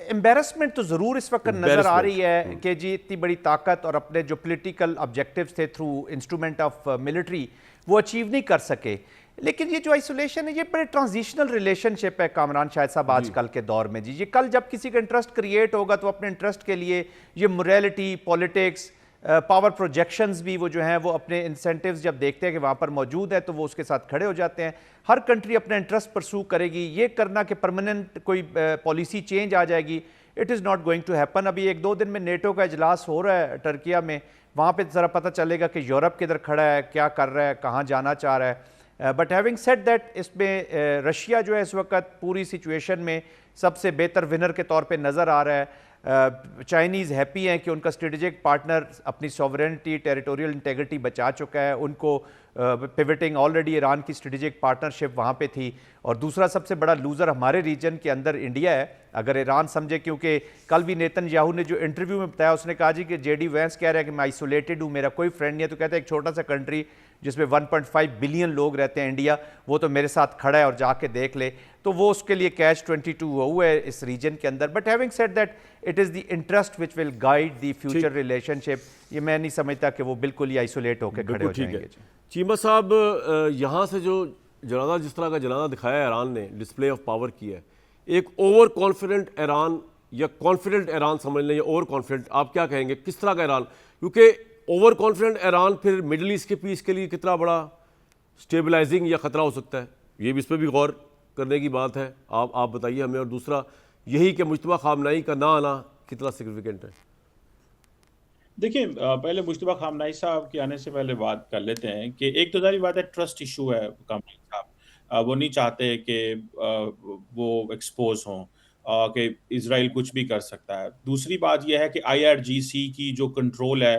एम्बेरसमेंट तो ज़रूर इस वक्त नज़र आ रही है कि जी इतनी बड़ी ताकत और अपने जो पॉलिटिकल ऑब्जेक्टिव्स थे थ्रू इंस्ट्रूमेंट ऑफ मिलिट्री वो अचीव नहीं कर सके। लेकिन ये जो आइसोलेशन है, ये बड़े ट्रांजिशनल रिलेशनशिप है कामरान शाहिद साहब आजकल के दौर में जी। ये कल जब किसी का इंटरेस्ट क्रिएट होगा तो अपने इंटरेस्ट के लिए ये मोरालिटी, पॉलिटिक्स, पावर प्रोजेक्शंस भी वो जो हैं वो अपने इंसेंटिव्स जब देखते हैं कि वहाँ पर मौजूद है तो वो उसके साथ खड़े हो जाते हैं। हर कंट्री अपना इंटरेस्ट परसू करेगी। ये करना कि परमानेंट कोई पॉलिसी चेंज आ जाएगी, it is not going to happen. अभी 1-2 दिन में नेटो का इजलास हो रहा है टर्किया में, वहाँ पे ज़रा पता चलेगा कि यूरोप किधर खड़ा है, क्या कर रहा है, कहाँ जाना चाह रहा है। बट हैविंग सेड दैट, इसमें रशिया जो है इस वक्त पूरी सिचुएशन में सबसे बेहतर विनर के तौर पे नज़र आ रहा है। चाइनीज़ हैप्पी हैं कि उनका स्ट्रेटेजिक पार्टनर अपनी सॉवरेनिटी, टेरिटोरियल इंटेग्रिटी बचा चुका है। उनको पिवटिंग ऑलरेडी ईरान की स्ट्रेटेजिक पार्टनरशिप वहाँ पे थी। और दूसरा सबसे बड़ा लूज़र हमारे रीजन के अंदर इंडिया है, अगर ईरान समझे। क्योंकि कल भी नेतन्याहू ने जो इंटरव्यू में बताया, उसने कहा जी कि जेडी वैंस कह रहा है कि मैं आइसोलेटेड हूँ, मेरा कोई फ्रेंड नहीं है। तो कहता है एक छोटा सा कंट्री जिसमें 1.5 बिलियन लोग रहते हैं, इंडिया, वो तो मेरे साथ खड़ा है और जाके देख ले। तो वो उसके लिए कैच 22 हुआ है इस रीजन के अंदर। But having said that, it is the interest which will guide the future relationship. ये मैं नहीं समझता कि वो बिल्कुल ही आइसोलेट होकर खड़े हो जाएंगे। चीमा साहब, यहाँ से जो जनाजा, जिस तरह का जनाजा दिखाया ईरान ने, डिस्प्ले ऑफ पावर किया है, एक ओवर कॉन्फिडेंट ईरान या कॉन्फिडेंट ईरान समझ लें, या ओवर कॉन्फिडेंट, आप क्या कहेंगे किस तरह का ईरान? क्योंकि ओवर कॉन्फिडेंट ईरान फिर मिडल ईस्ट के पीस के लिए कितना बड़ा स्टेबलाइजिंग या ख़तरा हो सकता है, ये भी इस पर भी गौर करने की बात है। आप बताइए हमें। और दूसरा यही कि मुज्तबा खामनेई का ना आना कितना सिग्निफिकेंट है? देखिए, पहले मुज्तबा खामनेई साहब के आने से पहले बात कर लेते हैं कि एक तो सारी बात है, ट्रस्ट इशू है खामनेई साहब। वो नहीं चाहते कि वो एक्सपोज हों कि इजराइल कुछ भी कर सकता है। दूसरी बात यह है कि IRGC की जो कंट्रोल है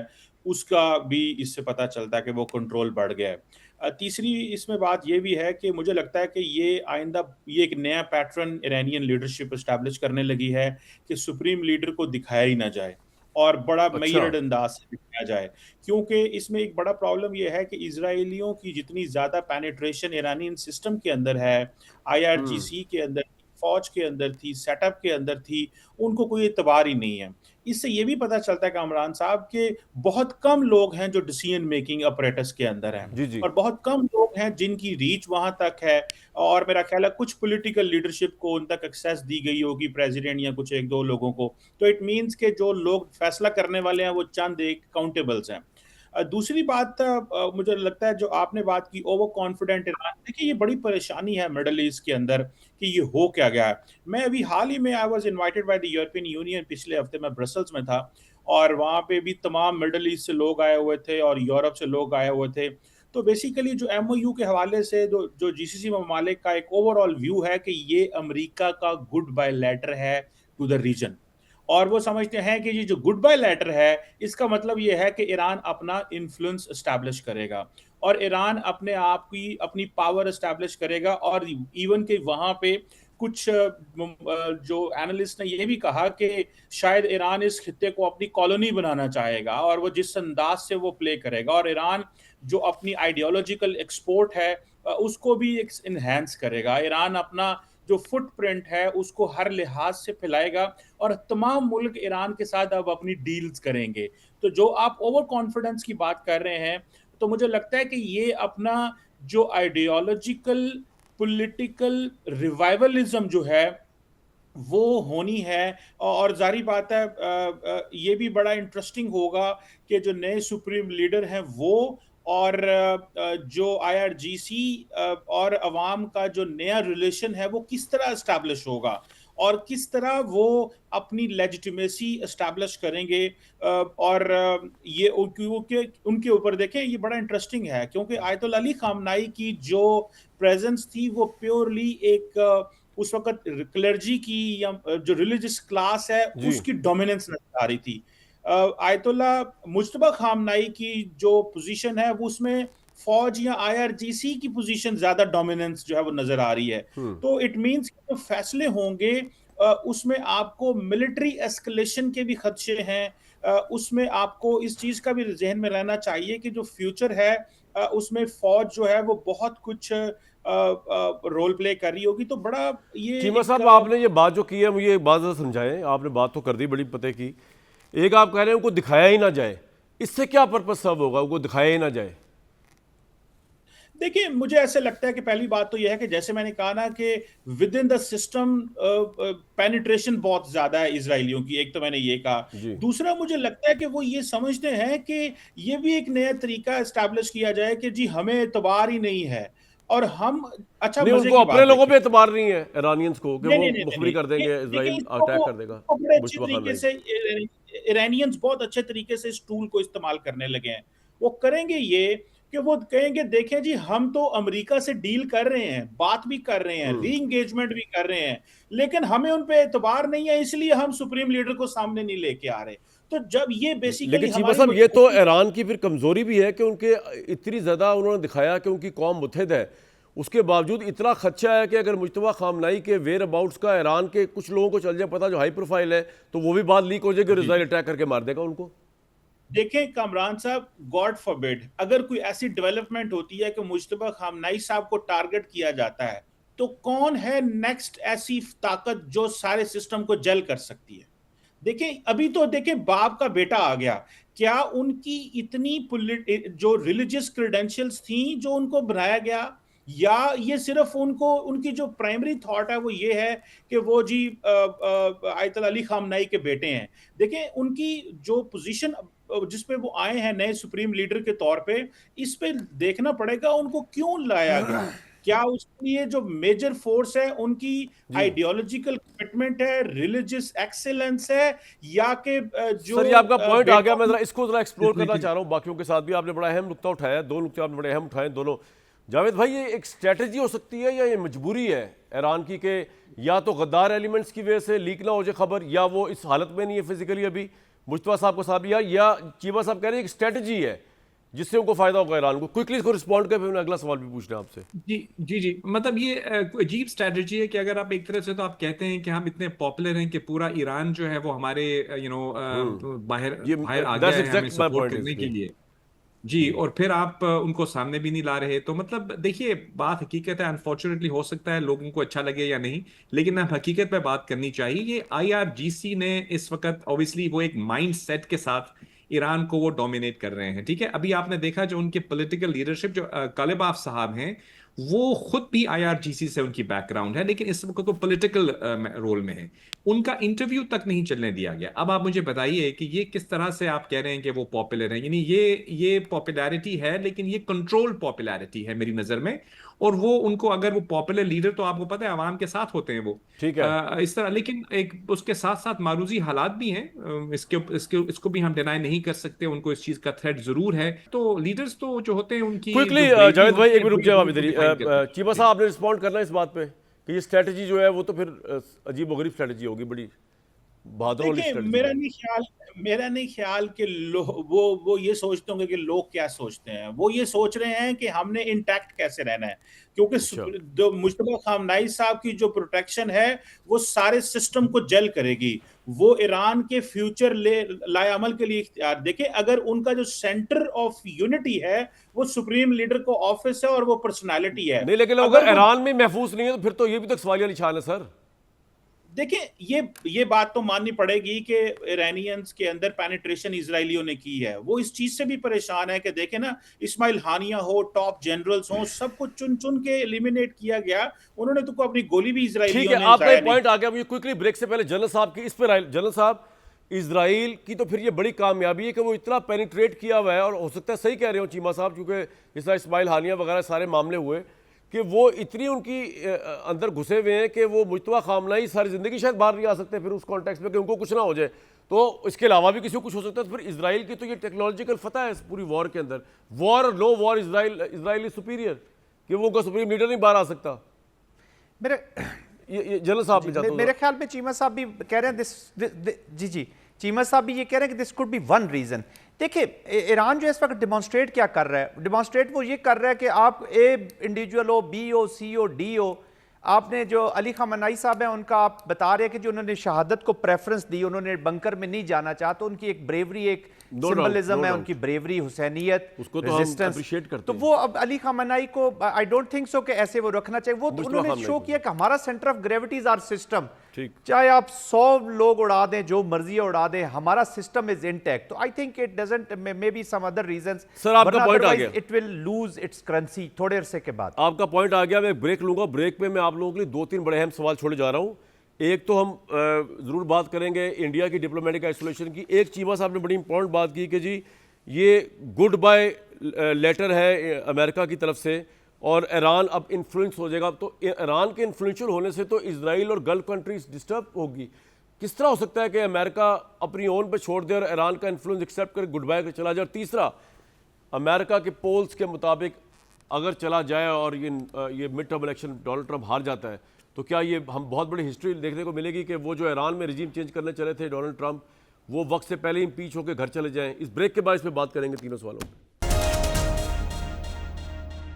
उसका भी इससे पता चलता है कि वो कंट्रोल बढ़ गया है। तीसरी इसमें बात ये भी है कि मुझे लगता है कि ये आइंदा ये एक नया पैटर्न ईरानियन लीडरशिप एस्टैब्लिश करने लगी है कि सुप्रीम लीडर को दिखाया ही ना जाए और बड़ा अच्छा। मेयर्ड अंदाज से दिखाया जाए, क्योंकि इसमें एक बड़ा प्रॉब्लम ये है कि इजराइलियों की जितनी ज़्यादा पेनिट्रेशन ईरानियन सिस्टम के अंदर है, आईआरजीसी के अंदर, फौज के अंदर थी, सेटअप के अंदर थी, उनको कोई एतबार ही नहीं है। इससे ये भी पता चलता है कामरान साहब कि बहुत कम लोग हैं जो डिसीजन मेकिंग अपरेटस के अंदर हैं जी जी। और बहुत कम लोग हैं जिनकी रीच वहां तक है। और मेरा ख्याल है कुछ पॉलिटिकल लीडरशिप को उन तक एक्सेस दी गई होगी, प्रेसिडेंट या कुछ एक दो लोगों को। तो इट मीन्स के जो लोग फैसला करने वाले हैं वो चंद एक काउंटेबल्स हैं। दूसरी बात मुझे लगता है जो आपने बात की ओवर कॉन्फिडेंट ईरान, देखिए ये बड़ी परेशानी है मिडल ईस्ट के अंदर कि ये हो क्या गया है। मैं अभी हाल ही में I was invited by the European union, पिछले हफ्ते मैं ब्रसल्स में था और वहाँ पे भी तमाम मिडल ईस्ट से लोग आए हुए थे और यूरोप से लोग आए हुए थे। तो बेसिकली जो एमओयू के हवाले से जो जीसीसी ममालिक का एक ओवरऑल व्यू है कि ये अमेरिका का गुड बाय लेटर है टू द रीजन, और वो समझते हैं कि ये जो गुड बाय लेटर है इसका मतलब ये है कि ईरान अपना इन्फ्लुएंस एस्टैब्लिश करेगा और ईरान अपने आप की अपनी पावर एस्टैब्लिश करेगा। और इवन के वहाँ पे कुछ जो एनालिस्ट ने ये भी कहा कि शायद ईरान इस खित्ते को अपनी कॉलोनी बनाना चाहेगा और वो जिस अंदाज से वो प्ले करेगा, और ईरान जो अपनी आइडियोलॉजिकल एक्सपोर्ट है उसको भी इनहेंस करेगा। ईरान अपना जो फुटप्रिंट है उसको हर लिहाज से फैलाएगा और तमाम मुल्क ईरान के साथ अब अपनी डील्स करेंगे। तो जो आप ओवर कॉन्फिडेंस की बात कर रहे हैं, तो मुझे लगता है कि ये अपना जो आइडियोलॉजिकल पॉलिटिकल रिवाइवलिज्म जो है वो होनी है। और जारी बात है ये भी बड़ा इंटरेस्टिंग होगा कि जो नए सुप्रीम लीडर हैं वो और जो आईआरजीसी और अवाम का जो नया रिलेशन है वो किस तरह एस्टैब्लिश होगा और किस तरह वो अपनी लेजिटिमेसी एस्टैब्लिश करेंगे। और ये उनके ऊपर देखें, ये बड़ा इंटरेस्टिंग है क्योंकि आयतुल्ला अली खामनाई की जो प्रेजेंस थी वो प्योरली एक उस वक्त क्लर्जी की या जो रिलीजियस क्लास है जी। उसकी डोमिनेंस नजर आ रही थी। आयतुल्ला मुज्तबा खामनाई की जो पोजीशन है वो उसमें फौज या आईआरजीसी की पोजीशन ज्यादा डोमिनेंस जो है वो नजर आ रही है। तो इट मींस कि जो फैसले होंगे उसमें आपको मिलिट्री एस्केलेशन के भी खदशे हैं। उसमें आपको इस चीज का भी जहन में रहना चाहिए कि जो फ्यूचर है उसमें फौज जो है वो बहुत कुछ रोल प्ले कर रही होगी। तो बड़ा ये चीमा साहब, आपने ये बात जो की है मुझे एक बात ज़रा समझाएं। आपने बात तो कर दी बड़ी पते की, एक आप कह रहे हैं उनको दिखाया ही ना जाए, इससे क्या पर्पज सर्व होगा, उनको दिखाया ही ना जाए? देखिए मुझे ऐसे लगता है कि पहली बात तो यह है कि जैसे मैंने कहा ना कि with in the system penetration बहुत ज्यादा है इजरायलियों की, एक तो मैंने ये कहा। दूसरा मुझे लगता है कि वो ये समझते हैं कि ये भी एक नया तरीका एस्टैब्लिश किया जाए कि जी हमें एतबार ही नहीं है और हम अच्छा नहीं, मजे उनको की अपने बात लोगों पे एतबार नहीं है ईरानियंस को कि वो मुखबिरी कर देंगे, लेकिन इजराइल इसको अटैक कर देगा वो बड़े अच्छे मुश्तबा तरीके खामनेई। से ईरानियंस बहुत अच्छे तरीके से इस टूल को इस्तेमाल करने लगे हैं। वो करेंगे ये कि वो कहेंगे देखें जी हम तो अमेरिका से डील कर रहे हैं, बात भी कर रहे हैं, री एंगेजमेंट भी कर रहे हैं, लेकिन हमें उन पे एतबार नहीं है, इसलिए हम सुप्रीम लीडर को सामने नहीं लेके आ रहे। तो जब ये बेसिकली लेकिन चीमा साहब ये तो ईरान की फिर कमजोरी भी है कि उनके इतनी ज्यादा उन्होंने दिखाया कि उनकी कौम मुत्तहिद है, उसके बावजूद इतना खदशा है कि अगर मुज्तबा खामनाई के वेयर अबाउट्स का ईरान के कुछ लोगों को चल जाए पता जो हाई प्रोफाइल है, तो वो भी बात लीक हो जाएगी, इजराइल अटैक करके मार देगा उनको। देखें कामरान साहब, गॉड फॉरबिड अगर कोई ऐसी डेवलपमेंट होती है कि मुज्तबा खामनाई साहब को टारगेट किया जाता है, तो कौन है नेक्स्ट ऐसी ताकत जो सारे सिस्टम को जल कर सकती है? देखें अभी तो देखें बाप का बेटा आ गया, क्या उनकी इतनी जो रिलीजियस क्रेडेंशियल्स थी जो उनको बनाया गया, या ये सिर्फ उनको उनकी जो प्राइमरी थॉट है वो ये है कि वो जी आयतुल्ला अली खामनाई के बेटे हैं? देखें उनकी जो पोजीशन जिस पे वो आए हैं नए सुप्रीम लीडर के तौर पे, इस पे देखना पड़ेगा उनको क्यों लाया गया। क्या उसके लिए जो मेजर फोर्स है उनकी आइडियोलॉजिकल कमिटमेंट है, रिलीजियस एक्सेलेंस है, या कि जो सर ये आपका पॉइंट आ गया, मैं जरा इसको जरा एक्सप्लोर करना चाह रहा हूँ बाकियों के साथ भी। आपने बड़ा अहम नुक्ता उठाया, दो नुक्ते आपने बड़े अहम उठाए दोनों। जावेद भाई, ये एक स्ट्रेटजी हो सकती है या ये मजबूरी है ईरान की कि या तो गद्दार एलिमेंट्स की वजह से लीक ना हो जाए खबर, या वो इस हालत में नहीं है फिजिकली अभी, मुश्तबा साहब को साहब या चीमा साहब कह रहे हैं एक स्ट्रेटजी है जिससे उनको फायदा होगा ईरान को? क्विकली इसको रिस्पॉन्ड कर, फिर मैं अगला सवाल भी पूछना है आपसे। जी मतलब ये अजीब स्ट्रेटजी है कि अगर आप एक तरह से तो आप कहते हैं कि हम इतने पॉपुलर हैं कि पूरा ईरान जो है वो हमारे बाहर ये बाहर आ गया है हमें एग्जैक्ट माय सपोर्ट पॉइंट करने इज के लिए। जी, और फिर आप उनको सामने भी नहीं ला रहे, तो मतलब देखिए बात हकीकत है, अनफॉर्चुनेटली हो सकता है लोगों को अच्छा लगे या नहीं, लेकिन अब हकीकत पे बात करनी चाहिए। ये आईआरजीसी ने इस वक्त ऑब्वियसली वो एक माइंड सेट के साथ ईरान को वो डोमिनेट कर रहे हैं, ठीक है। अभी आपने देखा जो उनके पॉलिटिकल लीडरशिप जो कालिबाफ साहब हैं, वो खुद भी आईआरजीसी से उनकी बैकग्राउंड है, लेकिन इस वक्त वो पॉलिटिकल रोल में है। उनका इंटरव्यू तक नहीं चलने दिया गया। अब आप मुझे बताइए कि ये किस तरह से आप कह रहे हैं कि वो पॉपुलर हैं, यानी ये पॉपुलैरिटी है, लेकिन ये कंट्रोल पॉपुलैरिटी है मेरी नजर में। और वो उनको अगर वो पॉपुलर लीडर, तो आपको पता है आवाम के साथ होते हैं वो, ठीक है। इस तरह, लेकिन एक उसके साथ साथ मारूजी हालात भी हैं, इसको भी हम डिनाई नहीं कर सकते। उनको इस चीज का थ्रेट जरूर है। तो लीडर्स तो जो होते हैं उनकी क्विकली जो bravery जावेद भाई होती एक है, मिनट रुक जाओ आप इधर ही। define करते हैं। चीमा साहब आपने रिस्पॉन्ड करना है इस बात पे कि ये स्ट्रेटजी जो है वो तो फिर अजीब वगरीब स्ट्रेटजी होगी, बड़ी बहादुर वाली देखिए, स्ट्रेटजी। मेरा नहीं ख्याल कि वो ये सोचते होंगे कि लोग क्या सोचते हैं। वो ये सोच रहे हैं कि हमने इंटैक्ट कैसे रहना है, क्योंकि अच्छा। जो मुश्तबा खामनाई साहब की जो प्रोटेक्शन है वो सारे सिस्टम को जल करेगी। वो ईरान के फ्यूचर लाएअमल के लिए इख्तियार देखिए, अगर उनका जो सेंटर ऑफ यूनिटी है वो सुप्रीम लीडर को ऑफिस है और वो पर्सनालिटी है। नहीं, लेकिन अगर अगर वो ईरान में महफूज नहीं है तो फिर तो ये भी तो सवालिया निशान है सर। देखिए, ये बात तो माननी पड़ेगी कि इरानियंस के अंदर पेनिट्रेशन इजरायलियों ने की है। वो इस चीज से भी परेशान है कि देखें ना, इस्माइल हानिया हो, टॉप जनरल्स हो, सबको चुन चुन के एलिमिनेट किया गया। उन्होंने तो अपनी गोली भी ठीक इजरायलियों है, ने आपका जाया एक पॉइंट आ गया। मुझे क्विकली ब्रेक से पहले जनरल साहब की इस पर जनरल साहब, इजराइल की तो फिर ये बड़ी कामयाबी है कि वो इतना पेनिट्रेट किया हुआ है, और हो सकता है सही कह रहे हो चीमा साहब, क्योंकि इस तरह इस्माइल हानिया वगैरह सारे मामले हुए कि वो इतनी उनकी अंदर घुसे हुए हैं कि वो मुश्तबा खामनाई सारी ज़िंदगी शायद बाहर नहीं आ सकते फिर उस कॉन्टेक्स्ट में कि उनको कुछ ना हो जाए। तो इसके अलावा भी किसी को कुछ हो सकता है। तो फिर इजराइल की तो ये टेक्नोलॉजिकल फतह है इस पूरी वॉर के अंदर। War no war, Israel is superior, कि वो उनका सुप्रीम लीडर नहीं बाहर आ सकता। मेरे ये जनरल साहब ने चाहता मेरे ख्याल में चीमा साहब भी कह रहे हैं जी चीमा साहब भी ये कह रहे हैं कि this could be one reason. देखिए, ईरान जो इस वक्त डिमॉन्स्ट्रेट क्या कर रहा है, डिमॉन्स्ट्रेट वो ये कर रहा है कि आप ए इंडिविजुअल हो, बी हो, सी हो, डी हो, आपने जो अली खamenei साहब हैं उनका आप बता रहे हैं कि जो उन्होंने शहादत को प्रेफरेंस दी, उन्होंने बंकर में नहीं जाना चाहा, तो उनकी एक ब्रेवरी, एक सिंबलिज्म है उनकी ब्रेवरी, हुसैनियत, उसको तो हम appreciate करते तो हैं। वो अब अली खamenei को आई डोंट थिंक सो कि ऐसे वो रखना चाहिए। वो उन्होंने शो किया कि हमारा centre of gravity is our system, चाहे आप 100 लोग उड़ा दें, जो मर्जी उड़ा दें, हमारा सिस्टम इज इंटैक्ट। तो I think it doesn't, may be some other reasons, sir आपका पॉइंट आ गया, it will lose its currency थोड़े अरसे के बाद। आपका पॉइंट आ गया। मैं ब्रेक लूंगा, ब्रेक में मैं आप लोगों के लिए 2-3 बड़े अहम सवाल छोड़े जा रहा हूं। एक तो हम जरूर बात करेंगे इंडिया की डिप्लोमेटिक आइसोलेशन की। एक चीमा साहब ने बड़ी इंपॉर्टेंट बात की कि जी ये गुड बाय लेटर है अमेरिका की तरफ से और ईरान अब इन्फ्लुएंस हो जाएगा। तो ईरान के इन्फ्लुएंशियल होने से तो इजराइल और गल्फ कंट्रीज डिस्टर्ब होगी। किस तरह हो सकता है कि अमेरिका अपनी ओन पे छोड़ दे और ईरान का इन्फ्लुएंस एक्सेप्ट कर गुड बाय कर चला जाए? और तीसरा, अमेरिका के पोल्स के मुताबिक अगर चला जाए और ये mid term election Donald Trump हार जाता है, तो क्या ये हम बहुत बड़ी हिस्ट्री देखने को मिलेगी कि वो जो ईरान में रिजीम चेंज करने चले थे डोनाल्ड ट्रंप, वो वक्त से पहले ही इम्पीच होकर घर चले जाएं? इस ब्रेक के बाद इस पर बात करेंगे तीनों सवालों पर।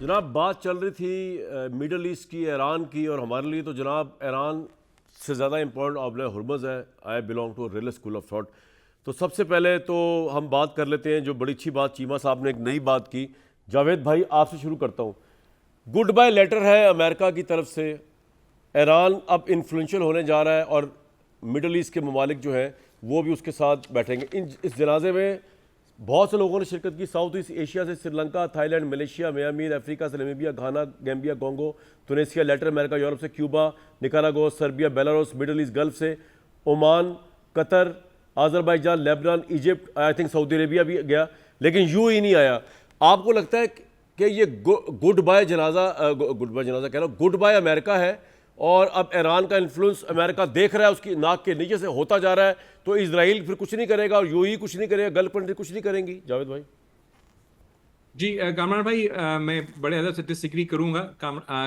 जनाब, बात चल रही थी मिडल ईस्ट की, ईरान की, और हमारे लिए तो जनाब ईरान से ज़्यादा इंपॉर्टेंट ऑब्ले हुर्मुज़ है। I belong to real school of thought. तो सबसे पहले तो हम बात कर लेते हैं, जो बड़ी अच्छी बात चीमा साहब ने एक नई बात की। जावेद भाई आपसे शुरू करता हूँ। गुड बाय लेटर है अमेरिका की तरफ से, ईरान अब इन्फ्लुएंशियल होने जा रहा है और मिडल ईस्ट के ममालिक जो हैं वो भी उसके साथ बैठेंगे। इस जनाजे में बहुत से लोगों ने शिरकत की। साउथ ईस्ट एशिया से Sri Lanka, Thailand, Malaysia, Myanmar, Africa से Namibia, Ghana, Gambia, Congo, Tunisia, Latin America, Europe से Cuba, Nicaragua, Serbia, Belarus, Middle East Gulf से Oman, Qatar, Azerbaijan, Lebanon, Egypt, I think Saudi Arabia भी गया, लेकिन UAE नहीं आया। आपको लगता है कि ये गुड बाय जनाजा कह रहा हूँ, गुड बाय अमेरिका है और अब ईरान का इन्फ्लुएंस अमेरिका देख रहा है, उसकी नाक के नीचे से होता जा रहा है, तो इजराइल फिर कुछ नहीं करेगा और यूएई कुछ नहीं करेगा, गल्फ कंट्री कुछ नहीं करेंगी? जावेद भाई। जी कामरान भाई, मैं बड़े अदब से डिसएग्री करूंगा।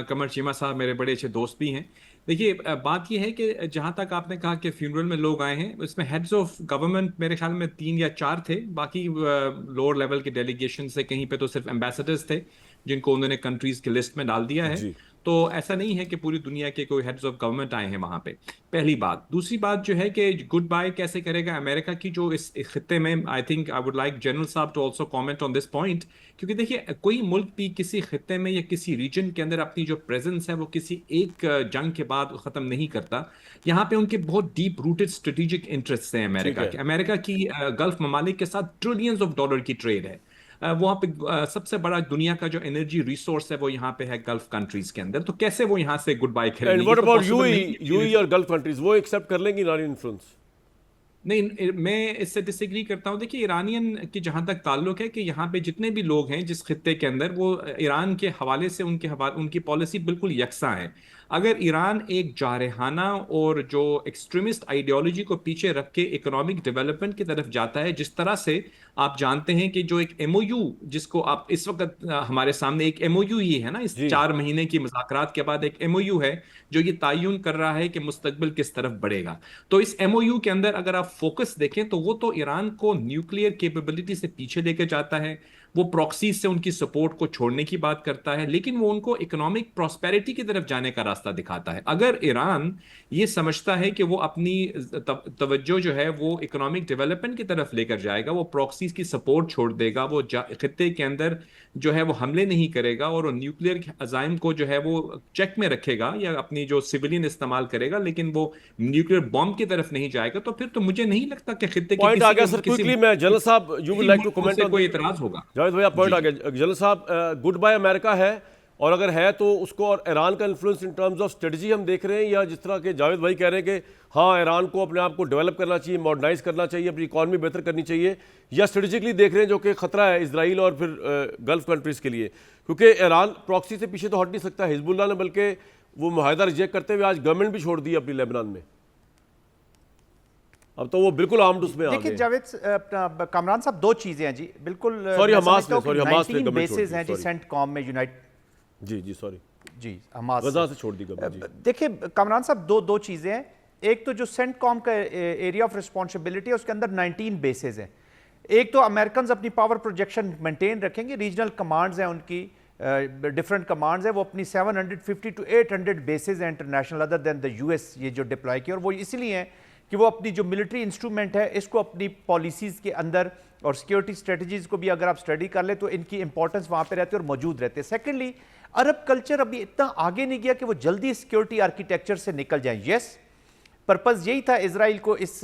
कमर चीमा साहब मेरे बड़े अच्छे दोस्त भी हैं। देखिए, बात यह है कि जहां तक आपने कहा कि फ्यूनरल में लोग आए हैं, उसमें हेड्स ऑफ गवर्नमेंट मेरे ख्याल में 3 या 4 थे। बाकी लोअर लेवल के डेलीगेशन से कहीं पे तो सिर्फ एम्बेसडर्स थे जिनको उन्होंने कंट्रीज की लिस्ट में डाल दिया है। जी। तो ऐसा नहीं है कि पूरी दुनिया के कोई हेड्स ऑफ गवर्नमेंट आए हैं वहां पे। पहली बात। दूसरी बात जो है कि गुड बाय कैसे करेगा अमेरिका की जो इस खित्ते में, I think I would like general साहब to also comment on this point. क्योंकि देखिए, कोई मुल्क भी किसी खित्ते में या किसी रीजन के अंदर अपनी जो प्रेजेंस है वो किसी एक जंग के बाद खत्म नहीं करता। यहाँ पे उनके बहुत डीप रूटेड स्ट्रेटेजिक इंटरेस्ट हैं ठीक अमेरिका है। के। अमेरिका की गल्फ ममालिक के साथ ट्रिलियंस ऑफ डॉलर की ट्रेड है। वहां पे सबसे बड़ा दुनिया का जो एनर्जी रिसोर्स है वो यहाँ पे है गल्फ कंट्रीज के अंदर। तो कैसे वो यहाँ से गुड बाय एंड करेंगे? व्हाट ये तो अबाउट पॉसिबल नहीं यूएई, है। यूएई और गल्फ कंट्रीज, वो एक्सेप्ट कर लेंगी ईरानी इन्फ्लुएंस? नहीं, मैं इससे डिसएग्री करता हूं। देखिए, ईरानियन की जहां तक ताल्लुक है कि यहाँ पे जितने भी लोग हैं जिस खित्ते के अंदर, वो ईरान के हवाले से उनकी पॉलिसी बिल्कुल यकसा है। अगर ईरान एक जारहाना और जो एक्सट्रीमिस्ट आइडियोलॉजी को पीछे रख के इकोनॉमिक डेवलपमेंट की तरफ जाता है, जिस तरह से आप जानते हैं कि जो एक एमओयू जिसको आप इस वक्त हमारे सामने एक एमओयू ही है ना, इस जी। 4 महीने की मुज़ाकरात के बाद एक एमओयू है जो ये तायुन कर रहा है कि मुस्तकबिल किस तरफ बढ़ेगा। तो इस एमओयू के अंदर अगर आप फोकस देखें तो वो तो ईरान को न्यूक्लियर कैपेबिलिटी से पीछे लेके जाता है, वो प्रॉक्सीज से उनकी सपोर्ट को छोड़ने की बात करता है, लेकिन वो उनको इकोनॉमिक प्रॉस्पेरिटी की तरफ जाने का रास्ता दिखाता है। अगर ईरान ये समझता है कि वो अपनी तवज्जो जो है वो इकोनॉमिक डेवलपमेंट की तरफ लेकर जाएगा, वो प्रॉक्सीज की सपोर्ट छोड़ देगा, वो खित्ते के अंदर जो है वो हमले नहीं करेगा और न्यूक्लियर अजाइम को जो है वो चेक में रखेगा या अपनी जो सिविलियन इस्तेमाल करेगा, लेकिन वो न्यूक्लियर बॉम्ब की तरफ नहीं जाएगा, तो फिर तो मुझे नहीं लगता कि खित्ते की पॉइंट आ किसी गया को सर। क्विकली मैं, जनरल साहब, you would like to comment on कोई इतराज होगा? जावेद भैया, पॉइंट आ गया। जनरल साहब, गुड बाय अमेरिका है, और अगर है तो उसको और ईरान का influence in terms of strategy हम देख रहे हैं, या जिस तरह के जावेद भाई कह रहे हैं कि हाँ ईरान को अपने आप को डेवलप करना चाहिए, मॉडर्नाइज करना चाहिए, अपनी इकॉनमी बेहतर करनी चाहिए, या स्ट्रेटेजिकली देख रहे हैं जो कि खतरा है इजराइल और फिर गल्फ कंट्रीज के लिए? क्योंकि ईरान प्रॉक्सी से पीछे तो हट नहीं सकता हिजबुल्लाह ने, बल्कि वो मुआहदा रिजेक्ट करते हुए आज गवर्नमेंट भी छोड़ दी अपनी लेबनान में। अब तो वो बिल्कुल आर्म्ड उसमें आ गए। देखिए जावेद, कामरान साहब, 2 चीजें हैं जी, बिल्कुल। सॉरी, मैं हमास समझता हूं कि ने 19 गवर्नमेंट बेसेस छोड़ हैं दी, जी सेंटकॉम में, जी सॉरी, जी हमास गजा से छोड़ दी गवर्नमेंट। जी देखिए कामरान साहब, दो चीजें हैं। एक तो जो सेंटकॉम का एरिया ऑफ रिस्पॉन्सिबिलिटी है उसके अंदर 19 बेसेस हैं। एक तो अमेरिकन अपनी पावर प्रोजेक्शन मेंटेन रखेंगे, रीजनल कमांड्स हैं उनकी, डिफरेंट कमांड्स हैं, वो अपनी 750 टू 800 बेसेस हैं international other than the US ये जो डिप्लॉय किए, और वो इसलिए हैं कि वो अपनी जो मिलिट्री इंस्ट्रूमेंट है इसको अपनी पॉलिसीज़ के अंदर और सिक्योरिटी स्ट्रेटजीज़ को भी अगर आप स्टडी कर ले तो इनकी इंपॉर्टेंस वहाँ पे रहती है और मौजूद रहते हैं। सेकेंडली, अरब कल्चर अभी इतना आगे नहीं गया कि वो जल्दी सिक्योरिटी आर्किटेक्चर से निकल जाए। यस, पर्पज़ यही था इजराइल को इस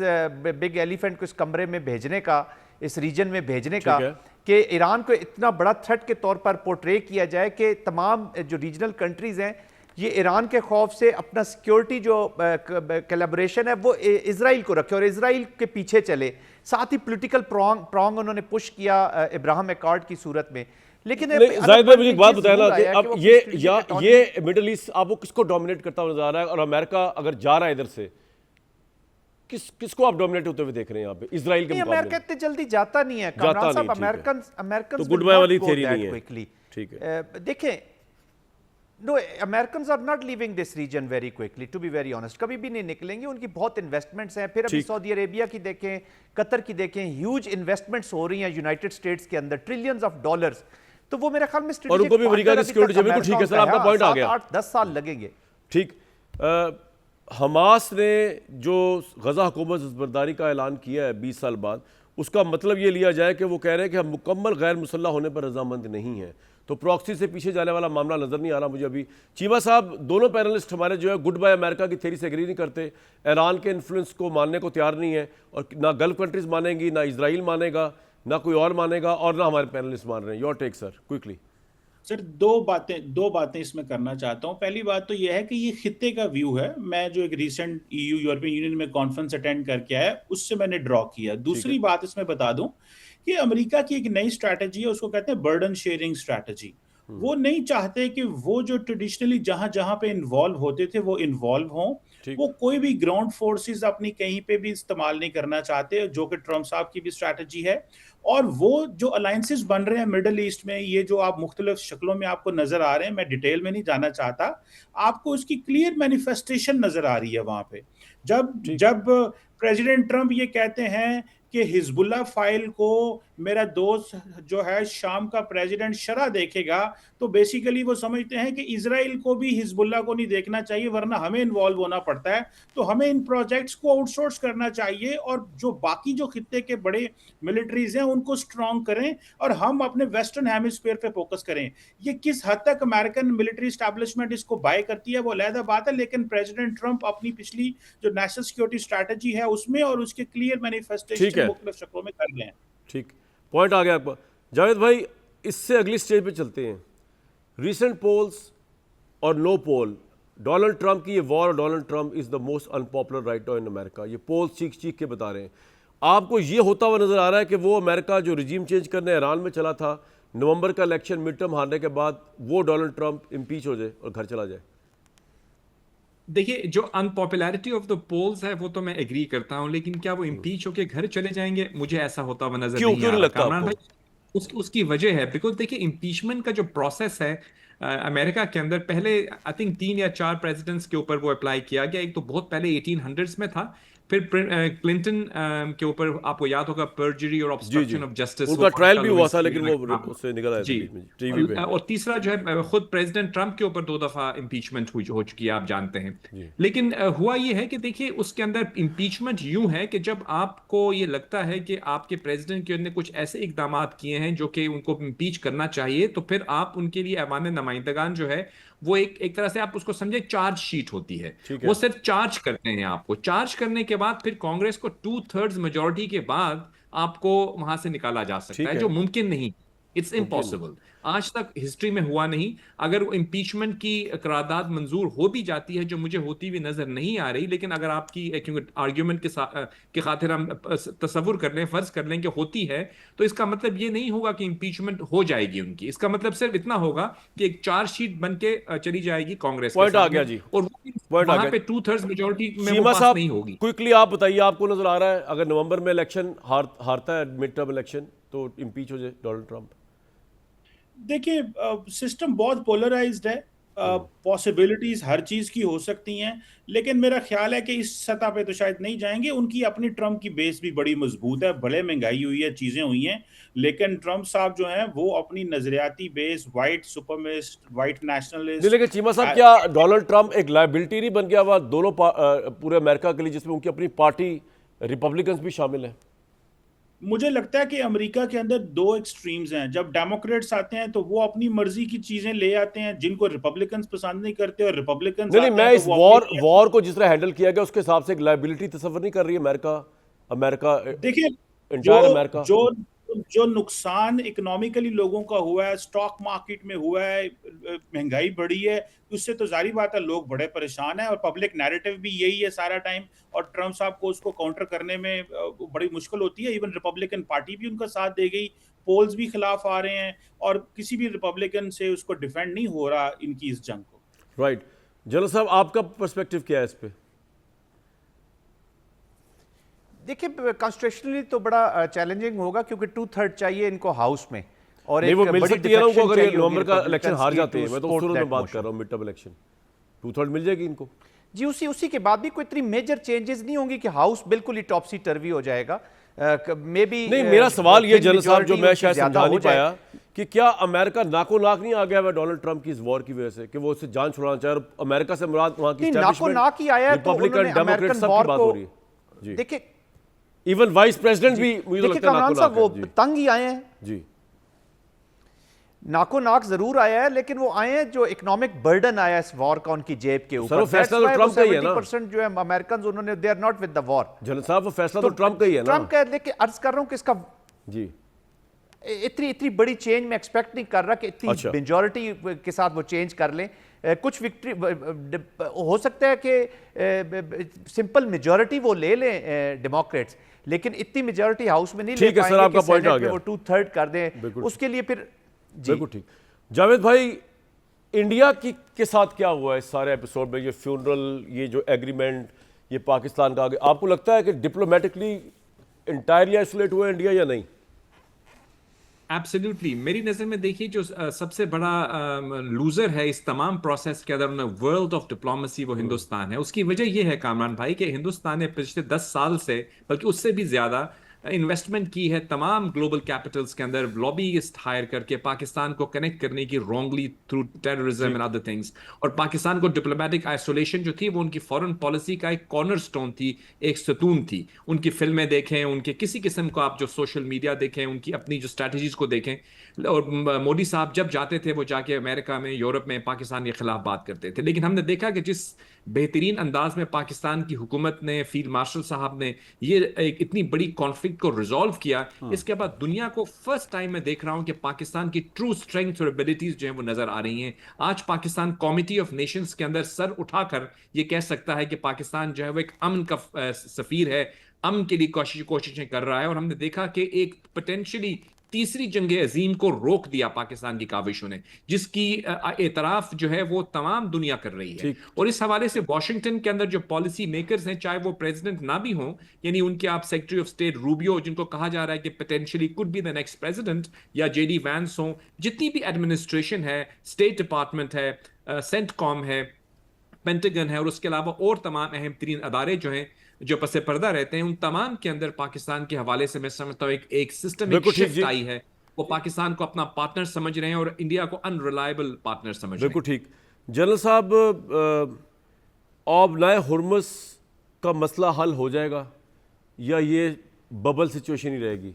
बिग एलिफेंट को इस कमरे में भेजने का, इस रीजन में भेजने का, कि ईरान को इतना बड़ा थ्रेट के तौर पर पोर्ट्रे किया जाए कि तमाम जो रीजनल कंट्रीज़ हैं ये ईरान के खौफ से अपना सिक्योरिटी जो कोलैबोरेशन है वो इजराइल को रखे और इजराइल के पीछे चले। साथ ही पॉलिटिकल प्रॉन्ग उन्होंने पुश किया इब्राहिम अकॉर्ड की सूरत में। लेकिन जाहिद भाई, मुझे एक बात बताया ना कि अब ये मिडिल ईस्ट अब वो किसको डोमिनेट करता हुआ नजर आ रहा है, और अमेरिका अगर जा रहा है इधर से, किसको आप डोमिनेट होते हुए देख रहे हैं यहाँ पे इजराइल के मुकाबले? अमेरिका इतनी जल्दी जाता नहीं है कामरान साहब, अमेरिकन तो गुड बाय वाली थ्योरी नहीं है। ठीक है, देखें, no, Americans are not leaving this region very quickly, to be very honest, कभी भी नहीं निकलेंगे। उनकी बहुत इन्वेस्टमेंट्स हैं। फिर अभी सऊदी अरेबिया की देखें, कतर की देखें, ह्यूज इन्वेस्टमेंट्स हो रही हैं यूनाइटेड स्टेट्स के अंदर, ट्रिलियंस ऑफ डॉलर्स। तो वो मेरे ख्याल में और उनको भी अमेरिका की सिक्योरिटी बिल्कुल ठीक है सर, आपका पॉइंट आ गया। 8-10 साल लगेंगे। ठीक, हमास ने जो गजा हुकूमत ज़बरदारी का ऐलान किया है 20 साल बाद, उसका मतलब ये लिया जाए कि वो कह रहे हैं कि हम मुकम्मल गैर मुसल्लह होने पर रजामंद नहीं हैं। तो प्रॉक्सी से पीछे जाने वाला मामला नजर नहीं आ रहा मुझे अभी। चीमा साहब, दोनों पैनलिस्ट हमारे जो है गुड बाय अमेरिका की थ्योरी से एग्री नहीं करते, ईरान के इन्फ्लुएंस को मानने को तैयार नहीं है, और ना गल्फ कंट्रीज मानेंगी, ना इजराइल मानेगा, ना कोई और मानेगा, और ना हमारे पैनलिस्ट मान रहे हैं। Your take sir, quickly. Sir, दो बातें इसमें करना चाहता हूं। पहली बात तो यह है कि ये खित्ते का व्यू है, मैं जो एक रिसेंट ईयू यूरोपियन यूनियन में कॉन्फ्रेंस अटेंड करके आया उससे मैंने ड्रॉ किया। दूसरी बात इसमें बता दूं कि अमेरिका की एक नई स्ट्रैटेजी है, उसको कहते हैं बर्डन शेयरिंग स्ट्रैटेजी। वो नहीं चाहते कि वो जो ट्रेडिशनली जहां जहां पे इन्वॉल्व होते थे वो इन्वॉल्व हों, वो कोई भी ग्राउंड फोर्सेस अपनी कहीं पे भी इस्तेमाल नहीं करना चाहते, जो कि ट्रम्प साहब की भी स्ट्रैटेजी है। और वो जो अलायंसेस बन रहे हैं मिडल ईस्ट में, ये जो आप मुख्तलिफ शक्लों में आपको नजर आ रहे हैं, मैं डिटेल में नहीं जाना चाहता, आपको उसकी क्लियर मैनिफेस्टेशन नजर आ रही है वहां पे। जब जब प्रेसिडेंट ट्रम्प ये कहते हैं कि हिजबुल्लाह फाइल को मेरा दोस्त जो है शाम का प्रेसिडेंट शरा देखेगा, तो बेसिकली वो समझते हैं कि इजराइल को भी हिजबुल्लाह को नहीं देखना चाहिए, वरना हमें इन्वॉल्व होना पड़ता है। तो हमें इन प्रोजेक्ट्स को आउटसोर्स करना चाहिए और जो बाकी जो खित्ते के बड़े मिलिट्रीज हैं उनको स्ट्रॉन्ग करें और हम अपने वेस्टर्न हेमिस्फीयर पे फोकस करें। ये किस हद तक अमेरिकन मिलिट्री एस्टैब्लिशमेंट इसको बाय करती है वो अलग बात है, लेकिन प्रेसिडेंट ट्रम्प अपनी पिछली जो नेशनल सिक्योरिटी स्ट्रैटेजी है उसमें और उसके क्लियर मैनिफेस्टेशन मुख्तलिफ शक्लों में कर रहे हैं। ठीक, पॉइंट आ गया आपका। जावेद भाई, इससे अगली स्टेज पे चलते हैं। रीसेंट पोल्स और नो पोल, डोनाल्ड ट्रंप की ये वॉर और Donald Trump is the most unpopular right now in America, ये पोल्स चीख चीख के बता रहे हैं। आपको ये होता हुआ नजर आ रहा है कि वो अमेरिका जो रिजीम चेंज करने ईरान में चला था, नवंबर का इलेक्शन मिड टर्म हारने के बाद वो डोनाल्ड ट्रंप इम्पीच हो जाए और घर चला जाए? देखिए, जो अनपॉपुलैरिटी ऑफ द पोल्स है वो तो मैं एग्री करता हूं, लेकिन क्या वो इम्पीच होके घर चले जाएंगे? मुझे ऐसा होता हुआ नजर नहीं आ रहा। कामरान भाई, उसकी वजह है बिकॉज देखिए, इम्पीचमेंट का जो प्रोसेस है अमेरिका के अंदर, पहले आई थिंक 3 या 4 प्रेसिडेंट्स के ऊपर वो अप्लाई किया गया। एक तो बहुत पहले 1800s में था, फिर क्लिंटन के ऊपर आपको याद होगा पर्जरी और ऑब्स्ट्रक्शन ऑफ जस्टिस, उनका ट्रायल भी हुआ था लेकिन वो उससे निकल आया जी। टीवी पे। और तीसरा जो है खुद प्रेसिडेंट ट्रंप के ऊपर 2 दफा इम्पीचमेंट हो चुकी है, आप जानते हैं। लेकिन हुआ ये है कि देखिए, उसके अंदर इम्पीचमेंट यूं है कि जब आपको ये लगता है कि आपके प्रेसिडेंट के ने कुछ ऐसे इकदाम किए हैं जो कि उनको इम्पीच करना चाहिए, तो फिर आप उनके लिए ऐवान नुमाइंदगान जो है वो एक तरह से आप उसको समझे चार्ज शीट होती है। वो सिर्फ चार्ज करते हैं आपको, चार्ज करने के बाद फिर कांग्रेस को 2/3 मेजोरिटी के बाद आपको वहां से निकाला जा सकता है, जो मुमकिन नहीं, इट्स इम्पॉसिबल। आज तक हिस्ट्री में हुआ नहीं। अगर इम्पीचमेंट की करारदाद मंजूर हो भी जाती है, जो मुझे होती हुई नजर नहीं आ रही, लेकिन अगर आपकी क्योंकि आर्ग्यूमेंट के खातिर हम तसव्वुर कर लें, फर्ज कर लें कि होती है, तो इसका मतलब ये नहीं होगा कि इम्पीचमेंट हो जाएगी उनकी। इसका मतलब सिर्फ इतना होगा कि एक चार्जशीट बन के चली जाएगी कांग्रेस के सामने, और वहां पे 2/3 मेजोरिटी में वो पास नहीं होगी। क्विकली आप बताइए, आपको नजर आ रहा है अगर नवंबर में इलेक्शन हारता है मिड टर्म इलेक्शन, तो इम्पीच हो जाए डोनाल्ड ट्रंप? देखिए, सिस्टम बहुत पोलराइज्ड है, पॉसिबिलिटीज हर चीज की हो सकती हैं, लेकिन मेरा ख्याल है कि इस सतह पे तो शायद नहीं जाएंगे। उनकी अपनी ट्रम्प की बेस भी बड़ी मजबूत है, बड़े महंगाई हुई है, चीजें हुई हैं, लेकिन ट्रम्प साहब जो हैं वो अपनी नजरियाती बेस, वाइट सुपरमिस्ट, वाइट नेशनलिस्ट। लेकिन चीमा साहब, क्या डोनाल्ड ट्रंप एक लायबिलिटी नहीं बन गया हुआ दोनों पूरे अमेरिका के लिए, जिसमें उनकी अपनी पार्टी रिपब्लिकन्स भी शामिल है? मुझे लगता है कि अमेरिका के अंदर 2 एक्सट्रीम्स हैं। जब डेमोक्रेट्स आते हैं तो वो अपनी मर्जी की चीजें ले आते हैं जिनको रिपब्लिकन्स पसंद नहीं करते, और रिपब्लिकन्स नहीं, मैं इस वॉर को जिस तरह हैंडल किया गया उसके हिसाब से एक लायबिलिटी तस्वर नहीं कर रही है अमेरिका। देखिए, अमेरिका जो नुकसान इकोनॉमिकली लोगों का हुआ है, स्टॉक मार्केट में हुआ है, महंगाई बढ़ी है, उससे तो जारी बात है लोग बड़े परेशान हैं, और पब्लिक नैरेटिव भी यही है सारा टाइम, और ट्रम्प साहब को उसको काउंटर करने में बड़ी मुश्किल होती है। इवन रिपब्लिकन पार्टी भी उनका साथ दे गई, पोल्स भी खिलाफ आ रहे हैं, और किसी भी रिपब्लिकन से उसको डिफेंड नहीं हो रहा इनकी इस जंग को। राइट। जनरल साहब, आपका पर्सपेक्टिव क्या है इस पे? देखिए, कॉन्स्टिट्यूशनली तो बड़ा चैलेंजिंग होगा, क्योंकि 2/3 चाहिए इनको हाउस में, और नहीं, एक वो मिल बड़ी सकती है ना उनको अगर ये डिफेक्शन नवंबर का चाहिए इलेक्शन हार जाते हैं। to मैं तो support उस में that बात motion। कर रहा हूँ, मिड टर्म इलेक्शन 2/3 मिल जाएगी इनको जी। उसी के बाद भी कोई इतनी मेजर चेंजेस नहीं होंगी कि हाउस बिल्कुल ही टॉपसी टर्वी हो जाएगा। मे बी नहीं, मेरा सवाल ये जनरल साहब जो मैं शायद समझा नहीं पाया, कि क्या अमेरिका नाको नाक नहीं आ गया है डोनाल्ड ट्रंप की इस वॉर की वजह से, कि वो उससे जान छुड़ाना चाहे, और अमेरिका से मुराद वहां की नाको नाक ही आया है, तो रिपब्लिकन डेमोक्रेट सब की बात हो रही है जी। देखिए, इवन वाइस प्रेसिडेंट भी मुझे लगता है नाको नाक वो तंग ही आए हैं जी। नाको नाक जरूर आया है, लेकिन वो आए हैं जो इकोनॉमिक बर्डन आया इस वॉर का उनकी जेब के ऊपर। फैसला तो ट्रम्प का ही है ना। 70% जो है अमेरिकन, उन्होंने they are not with the war. General साहब, वो फैसला तो ट्रम्प का ही है ना। ट्रम्प का, लेकिन अर्ज कर रहा हूं कि इसका जी इतनी बड़ी चेंज मैं एक्सपेक्ट नहीं कर रहा कि इतनी मेजॉरिटी के साथ वो चेंज कर लें। कुछ विक्ट्री हो सकता है कि सिंपल मेजॉरिटी वो ले लें डेमोक्रेट्स, लेकिन इतनी मेजॉरिटी हाउस में नहीं ले पाएंगे। सर, आपका पॉइंट आ गया। वो 2/3 कर दें, उसके लिए फिर बिल्कुल ठीक। जावेद भाई, इंडिया की के साथ क्या हुआ है इस सारे एपिसोड में, ये फ्यूनरल, ये जो एग्रीमेंट, ये पाकिस्तान का आगे, आपको लगता है कि डिप्लोमेटिकली इंटायरली आइसोलेट हुआ है इंडिया या नहीं? एब्सोल्युटली, मेरी नज़र में देखिए जो सबसे बड़ा लूजर है इस तमाम प्रोसेस के अंदर वर्ल्ड ऑफ डिप्लोमेसी वो हिंदुस्तान है। उसकी वजह यह है कामरान भाई कि हिंदुस्तान ने पिछले 10 साल से, बल्कि उससे भी ज्यादा, इन्वेस्टमेंट की है तमाम ग्लोबल कैपिटल्स के अंदर, लॉबीइस्ट हायर करके पाकिस्तान को कनेक्ट करने की, wrongly through terrorism and other things. और पाकिस्तान को डिप्लोमेटिक आइसोलेशन जो थी वो उनकी फॉरेन पॉलिसी का एक कॉर्नरस्टोन थी, एक सतून थी। उनकी फिल्में देखें, उनके किसी किस्म को आप जो सोशल मीडिया देखें, उनकी अपनी जो स्ट्रैटेजीज को देखें, और मोदी साहब जब जाते थे वो जाके अमेरिका में, यूरोप में पाकिस्तान के खिलाफ बात करते थे। लेकिन हमने देखा कि जिस बेहतरीन अंदाज में पाकिस्तान की हुकूमत ने, फील्ड मार्शल साहब ने ये एक इतनी बड़ी कॉन्फ्लिक्ट को रिजॉल्व किया, इसके बाद दुनिया को फर्स्ट टाइम मैं देख रहा हूं कि पाकिस्तान की ट्रू स्ट्रेंथ और एबिलिटीज जो है वो नजर आ रही हैं। आज पाकिस्तान कॉमिटी ऑफ नेशंस के अंदर सर उठाकर ये कह सकता है कि पाकिस्तान जो है वो एक अमन का सफीर है, अमन के लिए कोशिशें कर रहा है। और हमने देखा कि एक पोटेंशियली तीसरी जंग अजीम को रोक दिया पाकिस्तान की काविशों ने, जिसकी एतराफ जो है वो तमाम दुनिया कर रही है। और इस हवाले से वॉशिंगटन के अंदर जो पॉलिसी मेकर्स हैं, चाहे वो प्रेसिडेंट ना भी हों, यानी उनके आप सेक्रेटरी ऑफ स्टेट रूबियो, जिनको कहा जा रहा है कि potentially could be the next president, या जेडी वैंस हों, जितनी भी एडमिनिस्ट्रेशन है, स्टेट डिपार्टमेंट है, सेंटकॉम है, पेंटागन है, और उसके अलावा और तमाम अहम तरीन अदारे जो हैं जो पसे पर्दा रहते हैं, उन तमाम के अंदर पाकिस्तान के हवाले से मैं समझता हूँ एक सिस्टमिक शिफ्ट आई है। वो पाकिस्तान को अपना पार्टनर समझ रहे हैं और इंडिया को अनरिलायबल पार्टनर समझ रहे हैं। बिल्कुल ठीक। जनरल साहब, अब नए हुर्मुज़ का मसला हल हो जाएगा या ये बबल सिचुएशन ही रहेगी?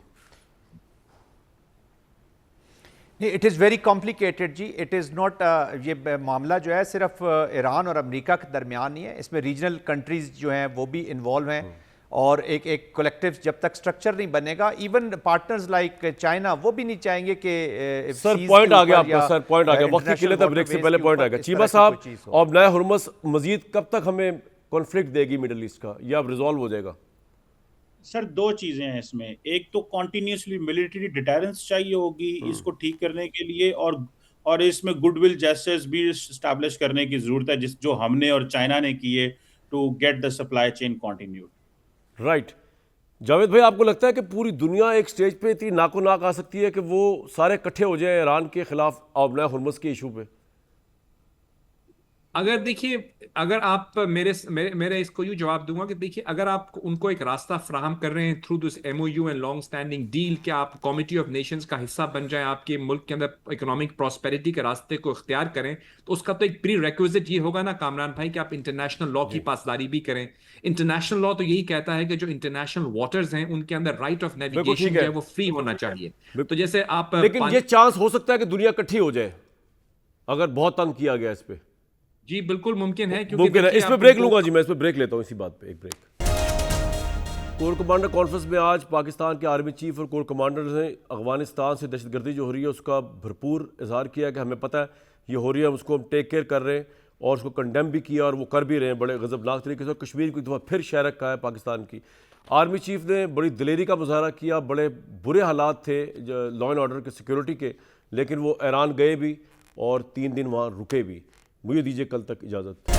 नहीं, इट इज़ वेरी कॉम्प्लिकेटेड जी। इट इज़ नॉट, ये मामला जो है सिर्फ ईरान और अमेरिका के दरमियान नहीं है, इसमें रीजनल कंट्रीज जो हैं वो भी इन्वॉल्व हैं। और एक कलेक्टिव जब तक स्ट्रक्चर नहीं बनेगा, इवन पार्टनर्स लाइक चाइना वो भी नहीं चाहेंगे कि सर पॉइंट आ गया आपका, सर पॉइंट आ गया, वक्त की किल्लत है, ब्रेक से पहले पॉइंट आ गया। चीमा साहब, अब नया हुर्मुज़ मजीद कब तक हमें कॉन्फ्लिक्ट देगी मिडल ईस्ट का, या अब रिजॉल्व हो जाएगा? सर दो चीजें हैं इसमें, एक तो कॉन्टिन्यूसली मिलिट्री डिटरेंस चाहिए होगी इसको ठीक करने के लिए, और इसमें गुडविल जेस्चर्स भी स्टैब्लिश करने की जरूरत है, जो हमने और चाइना ने किए to get the supply chain continued. Right. Javed भाई, आपको लगता है कि पूरी दुनिया एक स्टेज पे इतनी नाको नाक आ सकती है कि वो सारे इकट्ठे हो जाए ईरान के खिलाफ अब नया हुर्मुज़ के इशू पे? अगर देखिए, अगर आप मेरे इसको यूं जवाब दूंगा कि देखिए, अगर आप उनको एक रास्ता फ्राहम कर रहे हैं through this MOU and long standing deal कि आप कमिटी ऑफ नेशंस का हिस्सा बन जाएं, आपके मुल्क के अंदर इकोनॉमिक प्रॉस्पेरिटी के रास्ते को इख्तियार करें, तो उसका तो एक प्री रिक्विजिट ये होगा ना कामरान भाई कि आप इंटरनेशनल लॉ की पासदारी भी करें। इंटरनेशनल लॉ तो यही कहता है कि जो इंटरनेशनल वाटर्स हैं उनके अंदर राइट ऑफ नेविगेशन जो है वो फ्री होना चाहिए। तो जैसे आप, लेकिन ये चांस हो सकता है कि दुनिया इकट्ठी हो जाए अगर बहुत तंग किया गया इस पे? जी बिल्कुल मुमकिन है, क्योंकि मुमकिन है। इसमें ब्रेक लूंगा जी, मैं इसमें ब्रेक लेता हूं, इसी बात पे एक ब्रेक। कोर कमांडर कॉन्फ्रेंस में आज पाकिस्तान के आर्मी चीफ और कोर कमांडर्स ने अफगानिस्तान से दहशतगर्दी जो हो रही है उसका भरपूर इजहार किया कि हमें पता है ये हो रही है, हम उसको हम टेक केयर कर रहे हैं, और उसको कंडेम भी किया, और वो कर भी रहे हैं बड़े गजबनाक तरीके से। कश्मीर को एक दफ़ा फिर शहरक का है पाकिस्तान की। आर्मी चीफ ने बड़ी दिलेरी का मुजाहरा किया, बड़े बुरे हालात थे लॉ एंड ऑर्डर के, सिक्योरिटी के, लेकिन वो ईरान गए भी और 3 दिन वहाँ रुके भी। मुझे दीजिए कल तक इजाज़त।